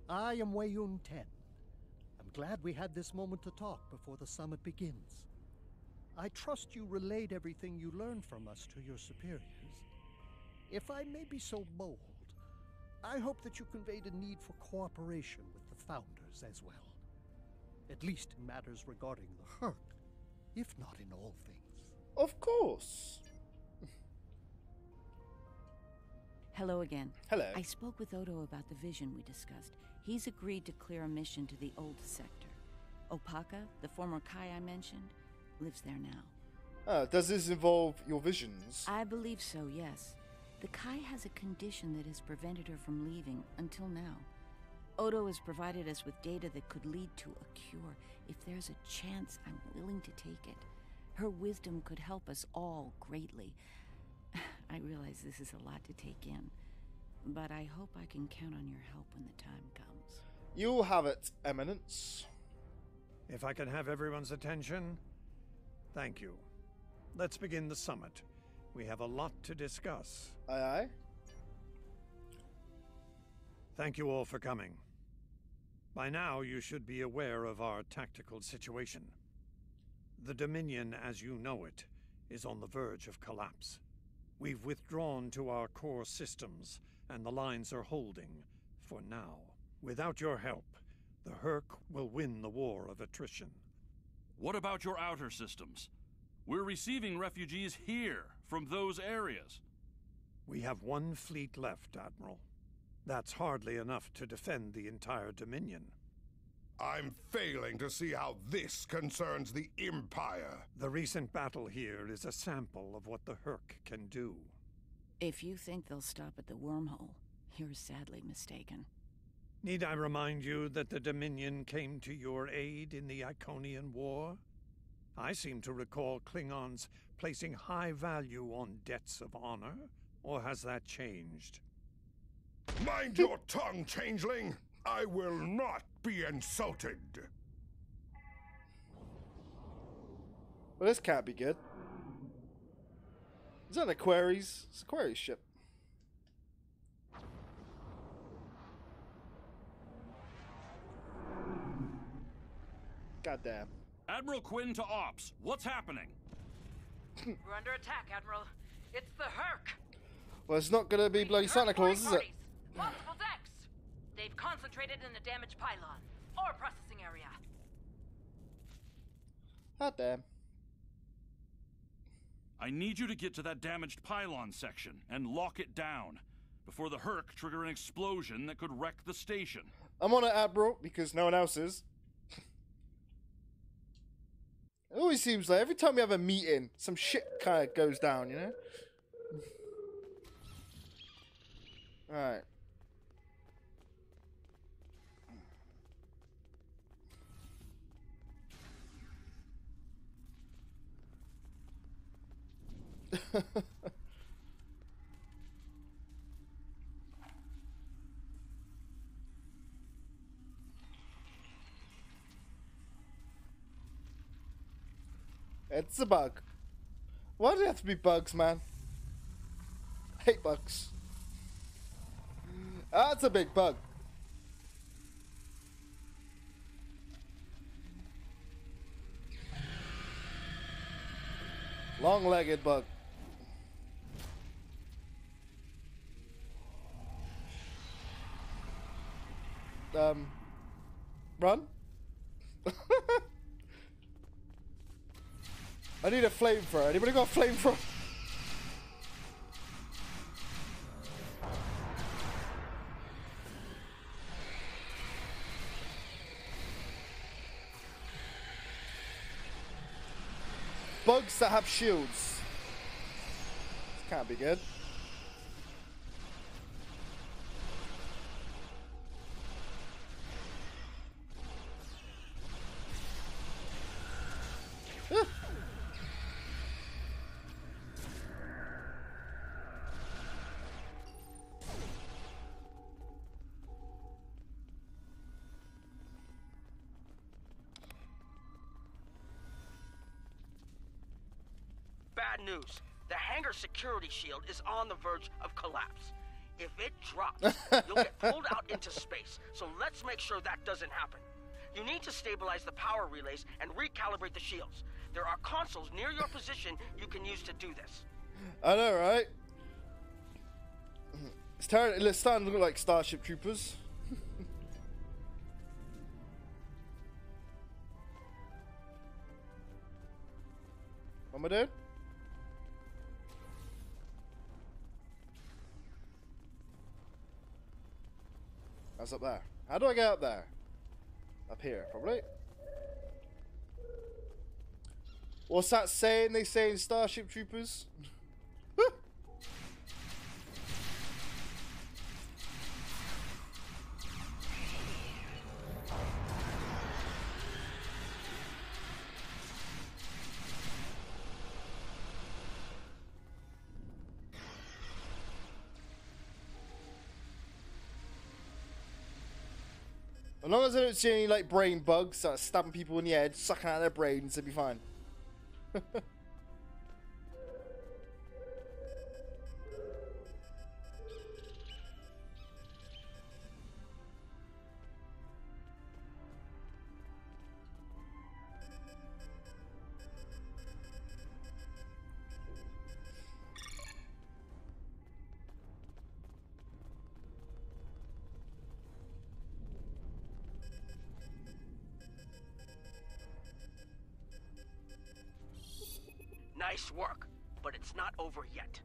I am Wayun 10. I'm glad we had this moment to talk before the summit begins. I trust you relayed everything you learned from us to your superiors. If I may be so bold, I hope that you conveyed a need for cooperation with the Founders as well. At least in matters regarding the Hur'q, if not in all things. Of course. Hello again. Hello. I spoke with Odo about the vision we discussed. He's agreed to clear a mission to the old sector. Opaka, the former Kai I mentioned, lives there now. Does this involve your visions? I believe so, yes. The Kai has a condition that has prevented her from leaving until now. Odo has provided us with data that could lead to a cure. If there's a chance, I'm willing to take it. Her wisdom could help us all greatly. I realize this is a lot to take in, but I hope I can count on your help when the time comes. You'll have it, Eminence. If I can have everyone's attention, thank you. Let's begin the summit. We have a lot to discuss. Aye, aye. Thank you all for coming. By now, you should be aware of our tactical situation. The Dominion, as you know it, is on the verge of collapse. We've withdrawn to our core systems, and the lines are holding, for now. Without your help, the Hur'q will win the war of attrition. What about your outer systems? We're receiving refugees here, from those areas. We have one fleet left, Admiral. That's hardly enough to defend the entire Dominion. I'm failing to see how this concerns the Empire. The recent battle here is a sample of what the Hur'q can do. If you think they'll stop at the wormhole, you're sadly mistaken. Need I remind you that the Dominion came to your aid in the Iconian War? I seem to recall Klingons placing high value on debts of honor, or has that changed? Mind your tongue, changeling! I will not be insulted! Well, this can't be good. Is that an Aquarius? It's an Aquarius ship. Goddamn. Admiral Quinn to Ops. What's happening? We're under attack, Admiral. It's the Hur'q. Well, it's not gonna be bloody Santa Claus, is it? Multiple decks. They've concentrated in the damaged pylon. Ore processing area. God damn. I need you to get to that damaged pylon section and lock it down before the Hur'q trigger an explosion that could wreck the station. I'm on it, Admiral, because no one else is. It always seems like every time we have a meeting, some shit kind of goes down, you know? Alright. It's a bug. Why do they have to be bugs, man? I hate bugs. That's a big bug. Long-legged bug. run. I need a flamethrower. Anybody got a flamethrower? Bugs that have shields. This can't be good. Bad news. The hangar security shield is on the verge of collapse. If it drops, you'll get pulled out into space, so let's make sure that doesn't happen. You need to stabilize the power relays and recalibrate the shields. There are consoles near your position you can use to do this. I know, right? It's starting to look like Starship Troopers. What am I doing? That's up there. How do I get up there? Up here, probably. What's that saying they say in Starship Troopers? As long as I don't see any like brain bugs that are stabbing people in the head, sucking out their brains, they'll be fine. Nice work, but it's not over yet.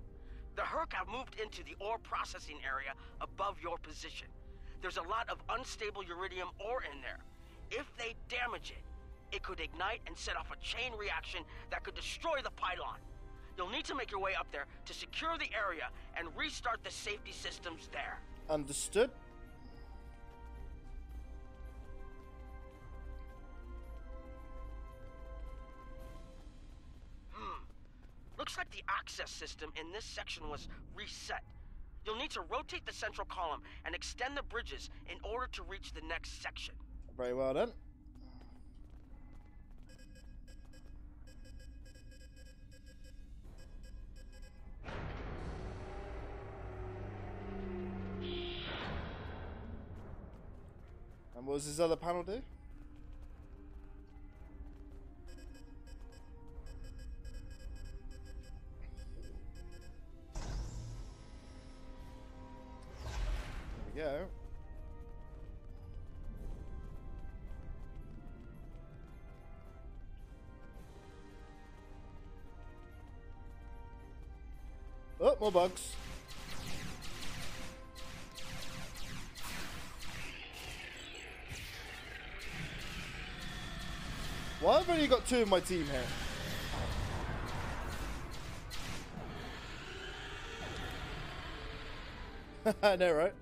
The Hur'q have moved into the ore processing area above your position. There's a lot of unstable uridium ore in there. If they damage it, it could ignite and set off a chain reaction that could destroy the pylon. You'll need to make your way up there to secure the area and restart the safety systems there. Understood. Looks like the access system in this section was reset. You'll need to rotate the central column and extend the bridges in order to reach the next section. Very well done. And what does this other panel do? There we go. Oh, more bugs. Why have I only got two of my team here? I know, right?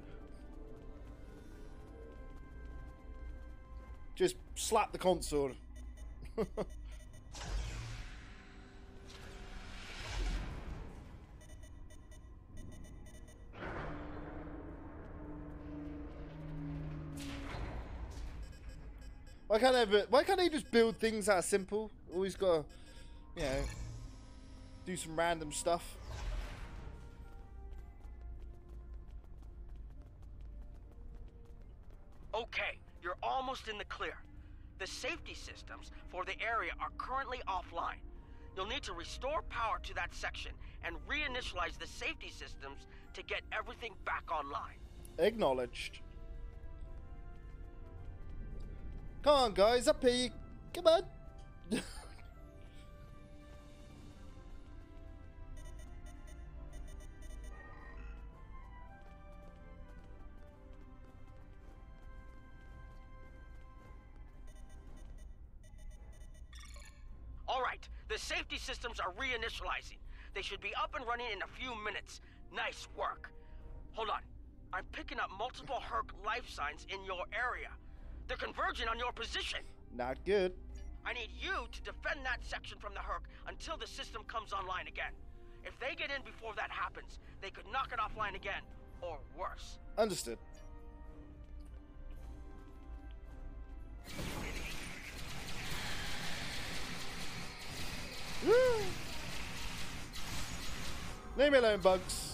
Just slap the console. Why can't they just build things that are simple? Always gotta, you know, do some random stuff. Okay, you're almost in the clear. The safety systems for the area are currently offline. You'll need to restore power to that section and reinitialize the safety systems to get everything back online. Acknowledged. Come on, guys, up here. Come on. All right, the safety systems are reinitializing. They should be up and running in a few minutes. Nice work. Hold on. I'm picking up multiple Hur'q life signs in your area. They're converging on your position. Not good. I need you to defend that section from the Hur'q until the system comes online again. If they get in before that happens, they could knock it offline again, or worse. Understood. Leave me alone, bugs.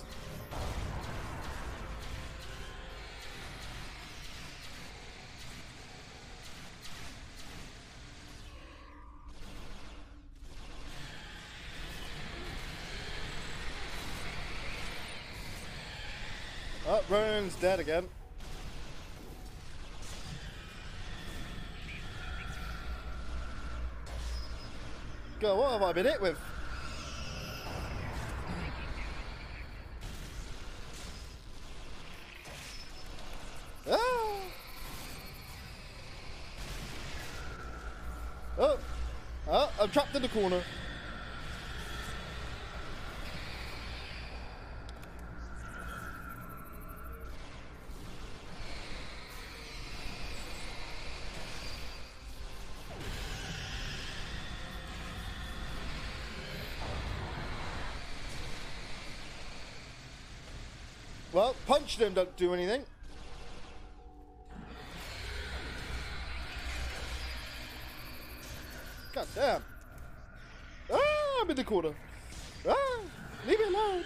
Oh, Ronan's dead again. God, what have I been hit with? Ah! Oh! Oh, I'm trapped in the corner. Well, punching him don't do anything. God damn. Ah, I'm in the corner. Ah, leave me alone.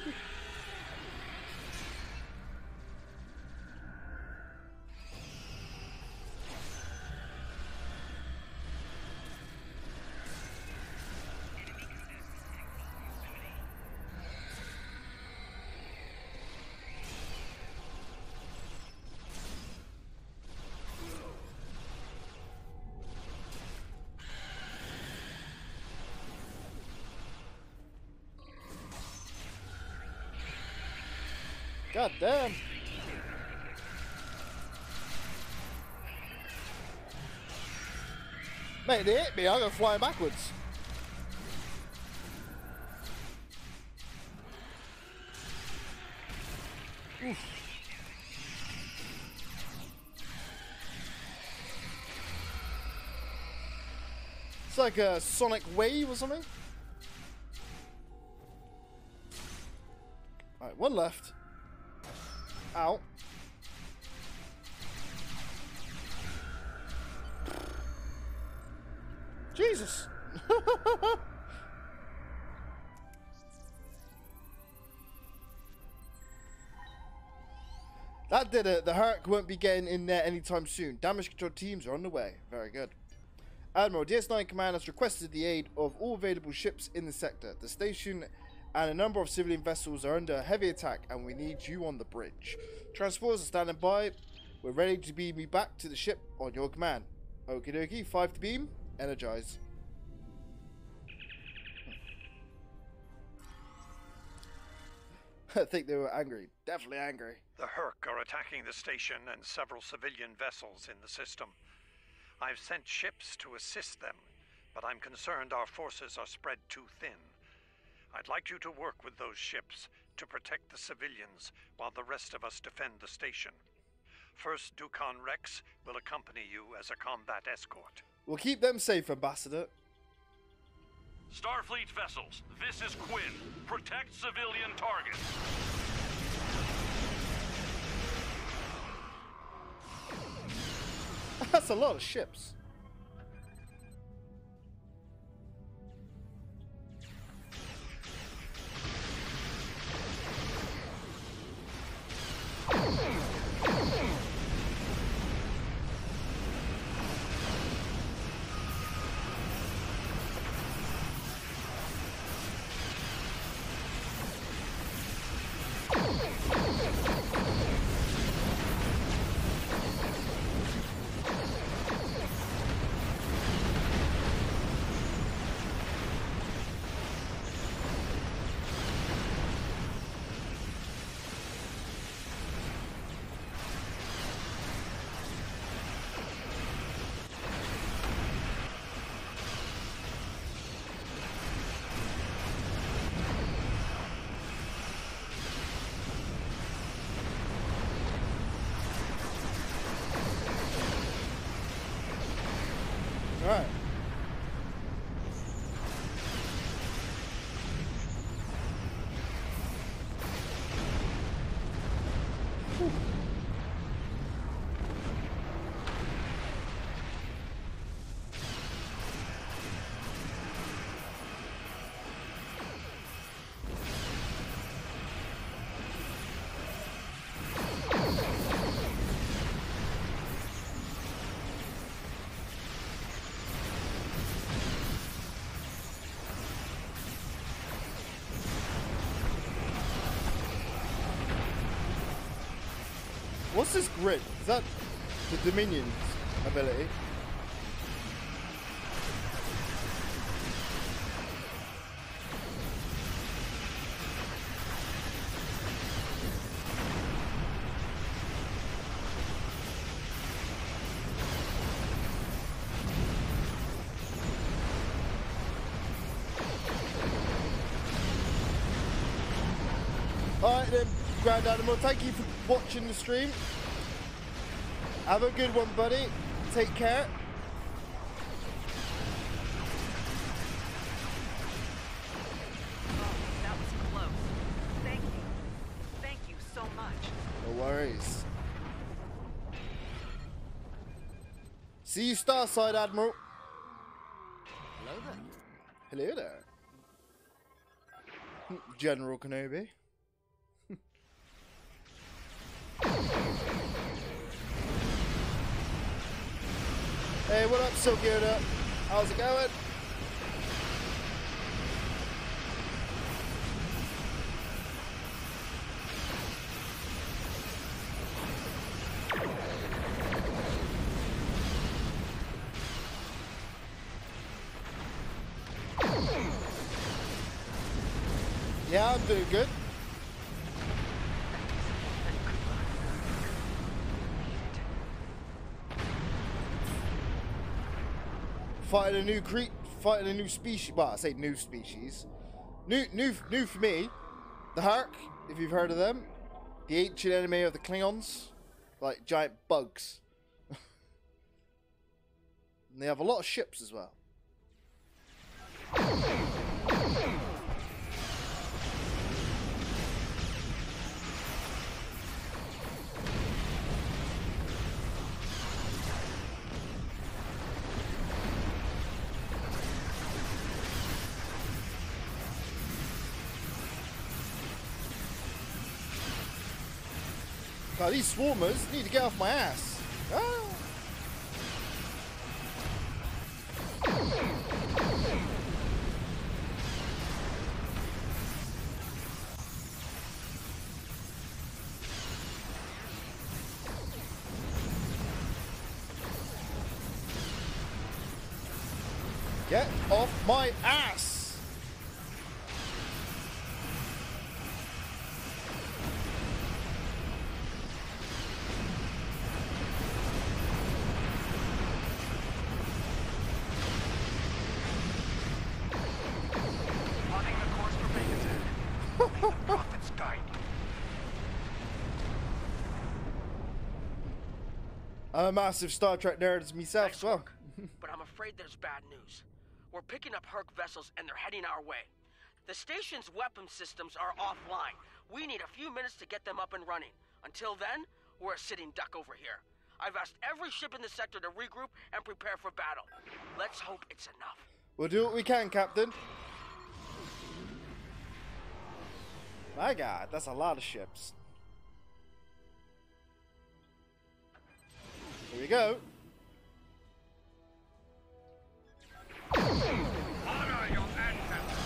God damn. Mate, they hit me, I'm gonna fly backwards. Oof. It's like a sonic wave or something. Alright, one left. Ow. Jesus. That did it. The Hur'q won't be getting in there anytime soon. Damage control teams are on the way. Very good. Admiral, DS9 Command has requested the aid of all available ships in the sector. The station and a number of civilian vessels are under heavy attack, and we need you on the bridge. Transporters are standing by. We're ready to beam you back to the ship on your command. Okie dokie, 5 to beam. Energize. I think they were angry. Definitely angry. The Hur'q are attacking the station and several civilian vessels in the system. I've sent ships to assist them, but I'm concerned our forces are spread too thin. I'd like you to work with those ships to protect the civilians while the rest of us defend the station. First Dukan Rex will accompany you as a combat escort. We'll keep them safe, Ambassador. Starfleet vessels, this is Quinn. Protect civilian targets. That's a lot of ships. Alright. What's this grid? Is that the Dominion's ability? Alright then, Grand Animal, thank you for watching the stream. Have a good one, buddy. Take care. Oh, that was close. Thank you. Thank you so much. No worries. See you Starside, Admiral. Hello there. Hello there. General Kenobi. Hey, what up, Silgioda? How's it going? Yeah, I'm doing good. Fighting a new species. Well, I say new species. New for me. The Hur'q, if you've heard of them. The ancient enemy of the Klingons. Like giant bugs. And they have a lot of ships as well. God, these swarmers need to get off my ass. Ah. Get off my ass! I'm a massive Star Trek nerd as myself as well. But I'm afraid there's bad news. We're picking up Hur'q vessels and they're heading our way. The station's weapon systems are offline. We need a few minutes to get them up and running. Until then, we're a sitting duck over here. I've asked every ship in the sector to regroup and prepare for battle. Let's hope it's enough. We'll do what we can, Captain. My God, that's a lot of ships. Here we go. Honor your ancestors.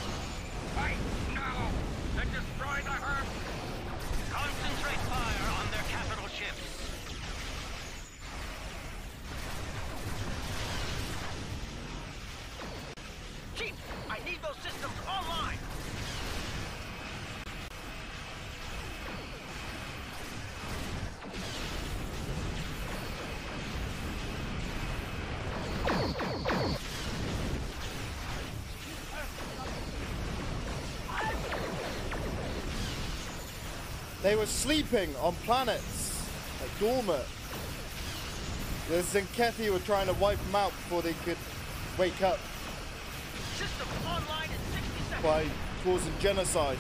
Fight now to destroy the Hur'q. Concentrate fire on their capital ships. Chief, I need those systems online. They were sleeping on planets, like dormant. The Zenkethi were trying to wipe them out before they could wake up System online in 60 seconds. by causing genocide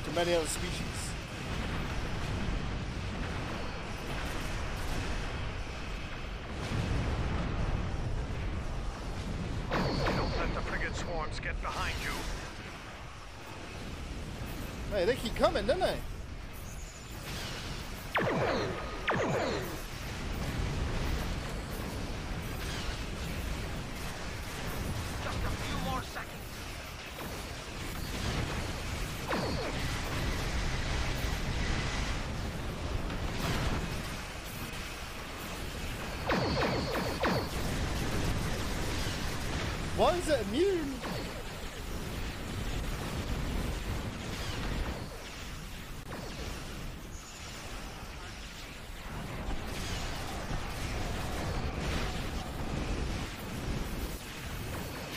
to many other species. Don't let the frigate swarms get behind you. Hey, they keep coming, don't they? Just a few more seconds. Why is it immune?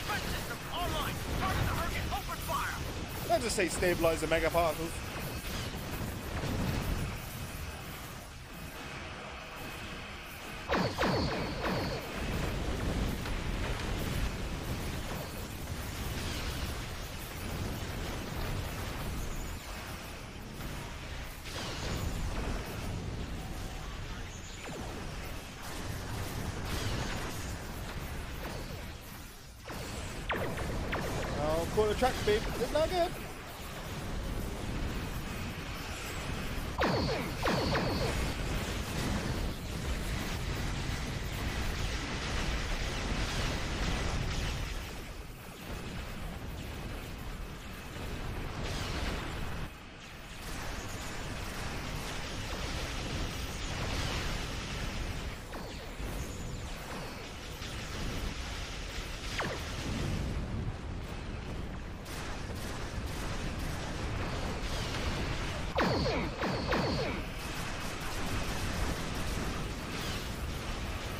Threat system online. Target the Hur'q. Open fire. I just say stabilize the mega particles. Oh, caught a track beam. It's not good.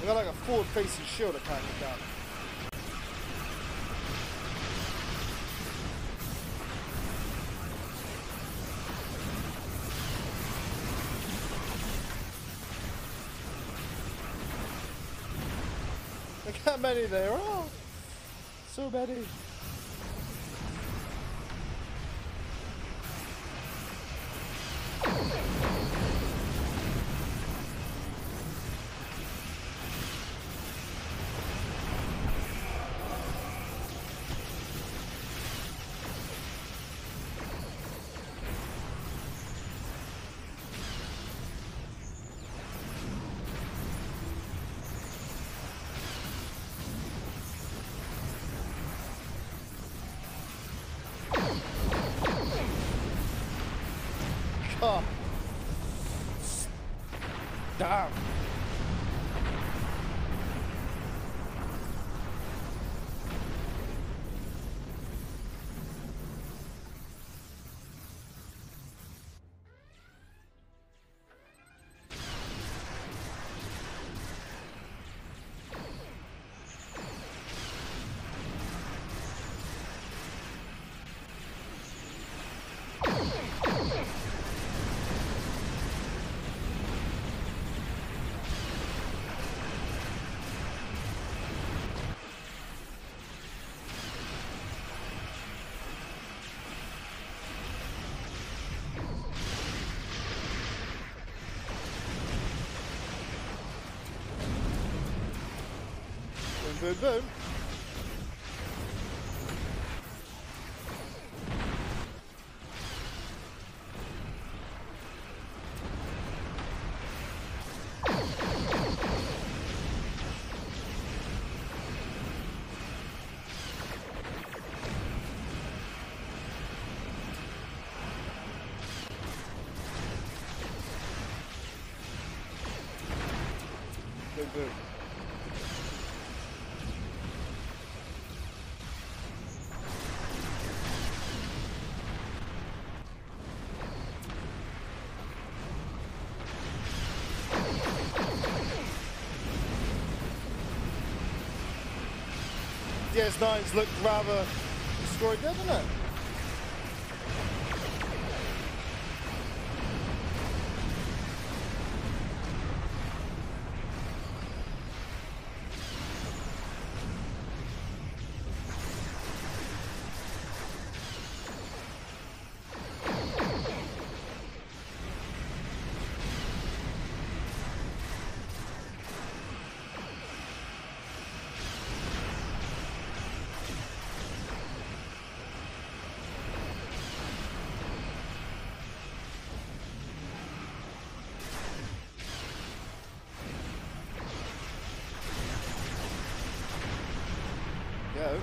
We got like a forward-facing shield that can't get down. Look how many there are. So many. Oh. Damn. Boom, boom. Boom, boom. DS9's look rather destroyed, doesn't it? go.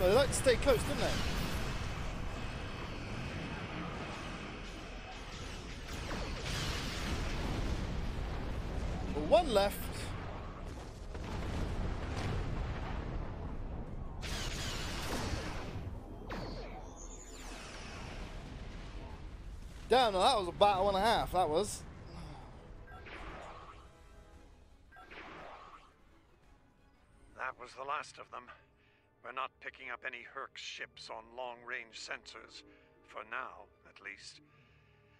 They like to stay close, don't they? Well, one left. Damn, that was a battle and a half, that was. That was the last of them. We're not picking up any Hur'q ships on long-range sensors. For now, at least.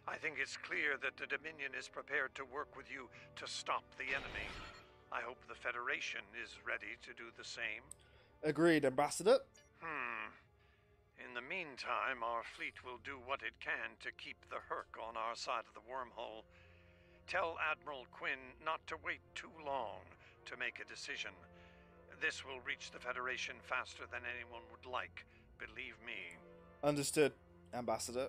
I think it's clear that the Dominion is prepared to work with you to stop the enemy. I hope the Federation is ready to do the same. Agreed, Ambassador. In the meantime, our fleet will do what it can to keep the Hur'q on our side of the wormhole. Tell Admiral Quinn not to wait too long to make a decision. This will reach the Federation faster than anyone would like, believe me. Understood, Ambassador.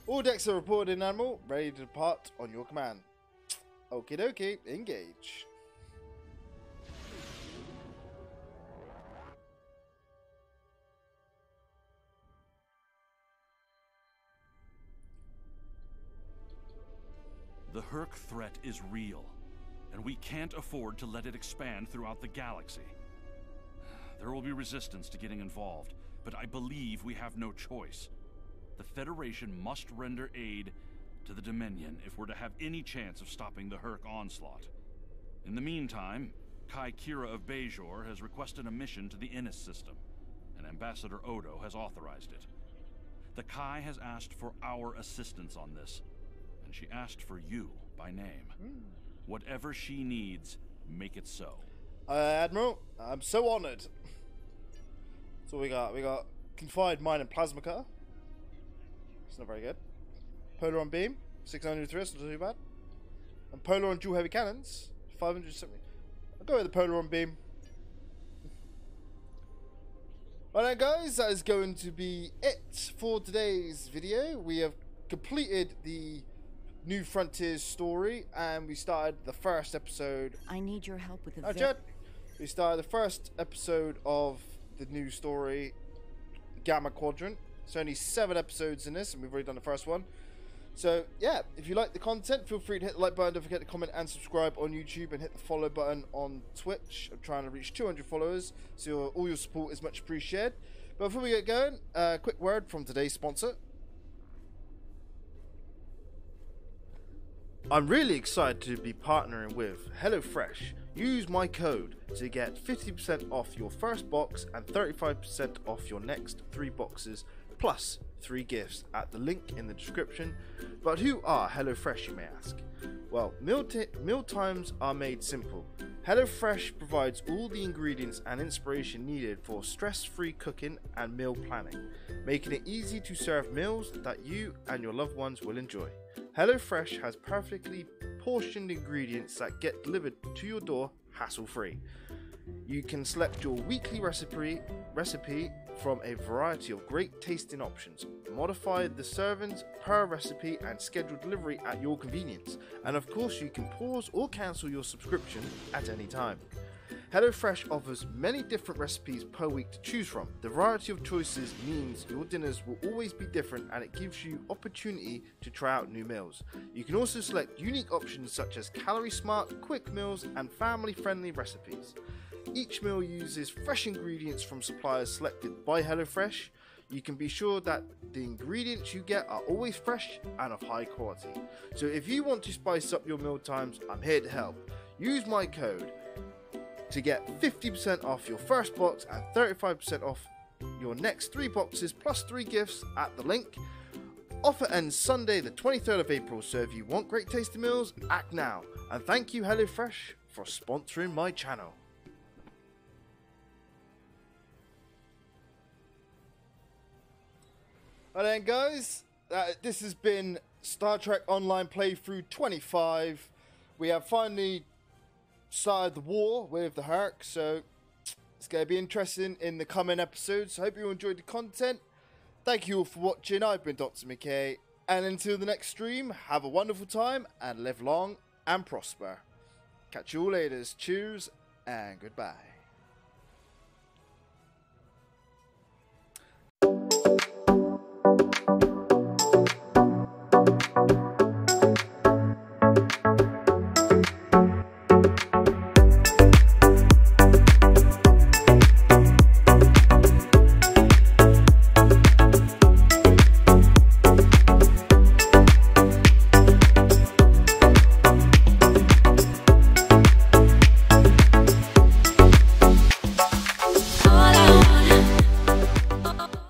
All decks are reported in, Admiral. Ready to depart on your command. Okie dokie, engage. The Hur'q threat is real, and we can't afford to let it expand throughout the galaxy. There will be resistance to getting involved, but I believe we have no choice. The Federation must render aid to the Dominion if we're to have any chance of stopping the Hur'q onslaught. In the meantime, Kai Kira of Bajor has requested a mission to the Innis system, and Ambassador Odo has authorized it. The Kai has asked for our assistance on this, and she asked for you by name. Whatever she needs, make it so. Admiral, I'm so honored. So we got Confined Mine and Plasma Cutter. It's not very good. Polaron Beam, 603, it's not too bad. And Polaron Dual Heavy Cannons, 570. I'll go with the Polaron Beam. Alright guys, that is going to be it for today's video. We have completed the New Frontiers story, and we started the first episode. I need your help with the Jed. We started the first episode of the new story, Gamma Quadrant. It's only 7 episodes in this, and we've already done the first one. So yeah, if you like the content, feel free to hit the like button. Don't forget to comment and subscribe on YouTube, and hit the follow button on Twitch. I'm trying to reach 200 followers, so all your support is much appreciated. But before we get going, a quick word from today's sponsor. I'm really excited to be partnering with HelloFresh. Use my code to get 50% off your first box and 35% off your next 3 boxes, plus 3 gifts at the link in the description. But who are HelloFresh, you may ask? Well, meal times are made simple. HelloFresh provides all the ingredients and inspiration needed for stress-free cooking and meal planning, making it easy to serve meals that you and your loved ones will enjoy. HelloFresh has perfectly portioned ingredients that get delivered to your door hassle-free. You can select your weekly recipe from a variety of great tasting options. Modify the servings per recipe and schedule delivery at your convenience. And of course, you can pause or cancel your subscription at any time. HelloFresh offers many different recipes per week to choose from. The variety of choices means your dinners will always be different, and it gives you opportunity to try out new meals. You can also select unique options such as calorie smart, quick meals, and family friendly recipes. Each meal uses fresh ingredients from suppliers selected by HelloFresh. You can be sure that the ingredients you get are always fresh and of high quality. So if you want to spice up your meal times, I'm here to help. Use my code to get 50% off your first box and 35% off your next 3 boxes plus 3 gifts at the link. Offer ends Sunday the 23rd of April, so if you want great tasty meals, act now. And thank you HelloFresh for sponsoring my channel. Alright then guys, this has been Star Trek Online Playthrough 25. We have finally started the war with the Hur'q, so it's going to be interesting in the coming episodes. I hope you enjoyed the content. Thank you all for watching. I've been Dr. McKay, and until the next stream, have a wonderful time and live long and prosper. Catch you all later. Cheers and goodbye.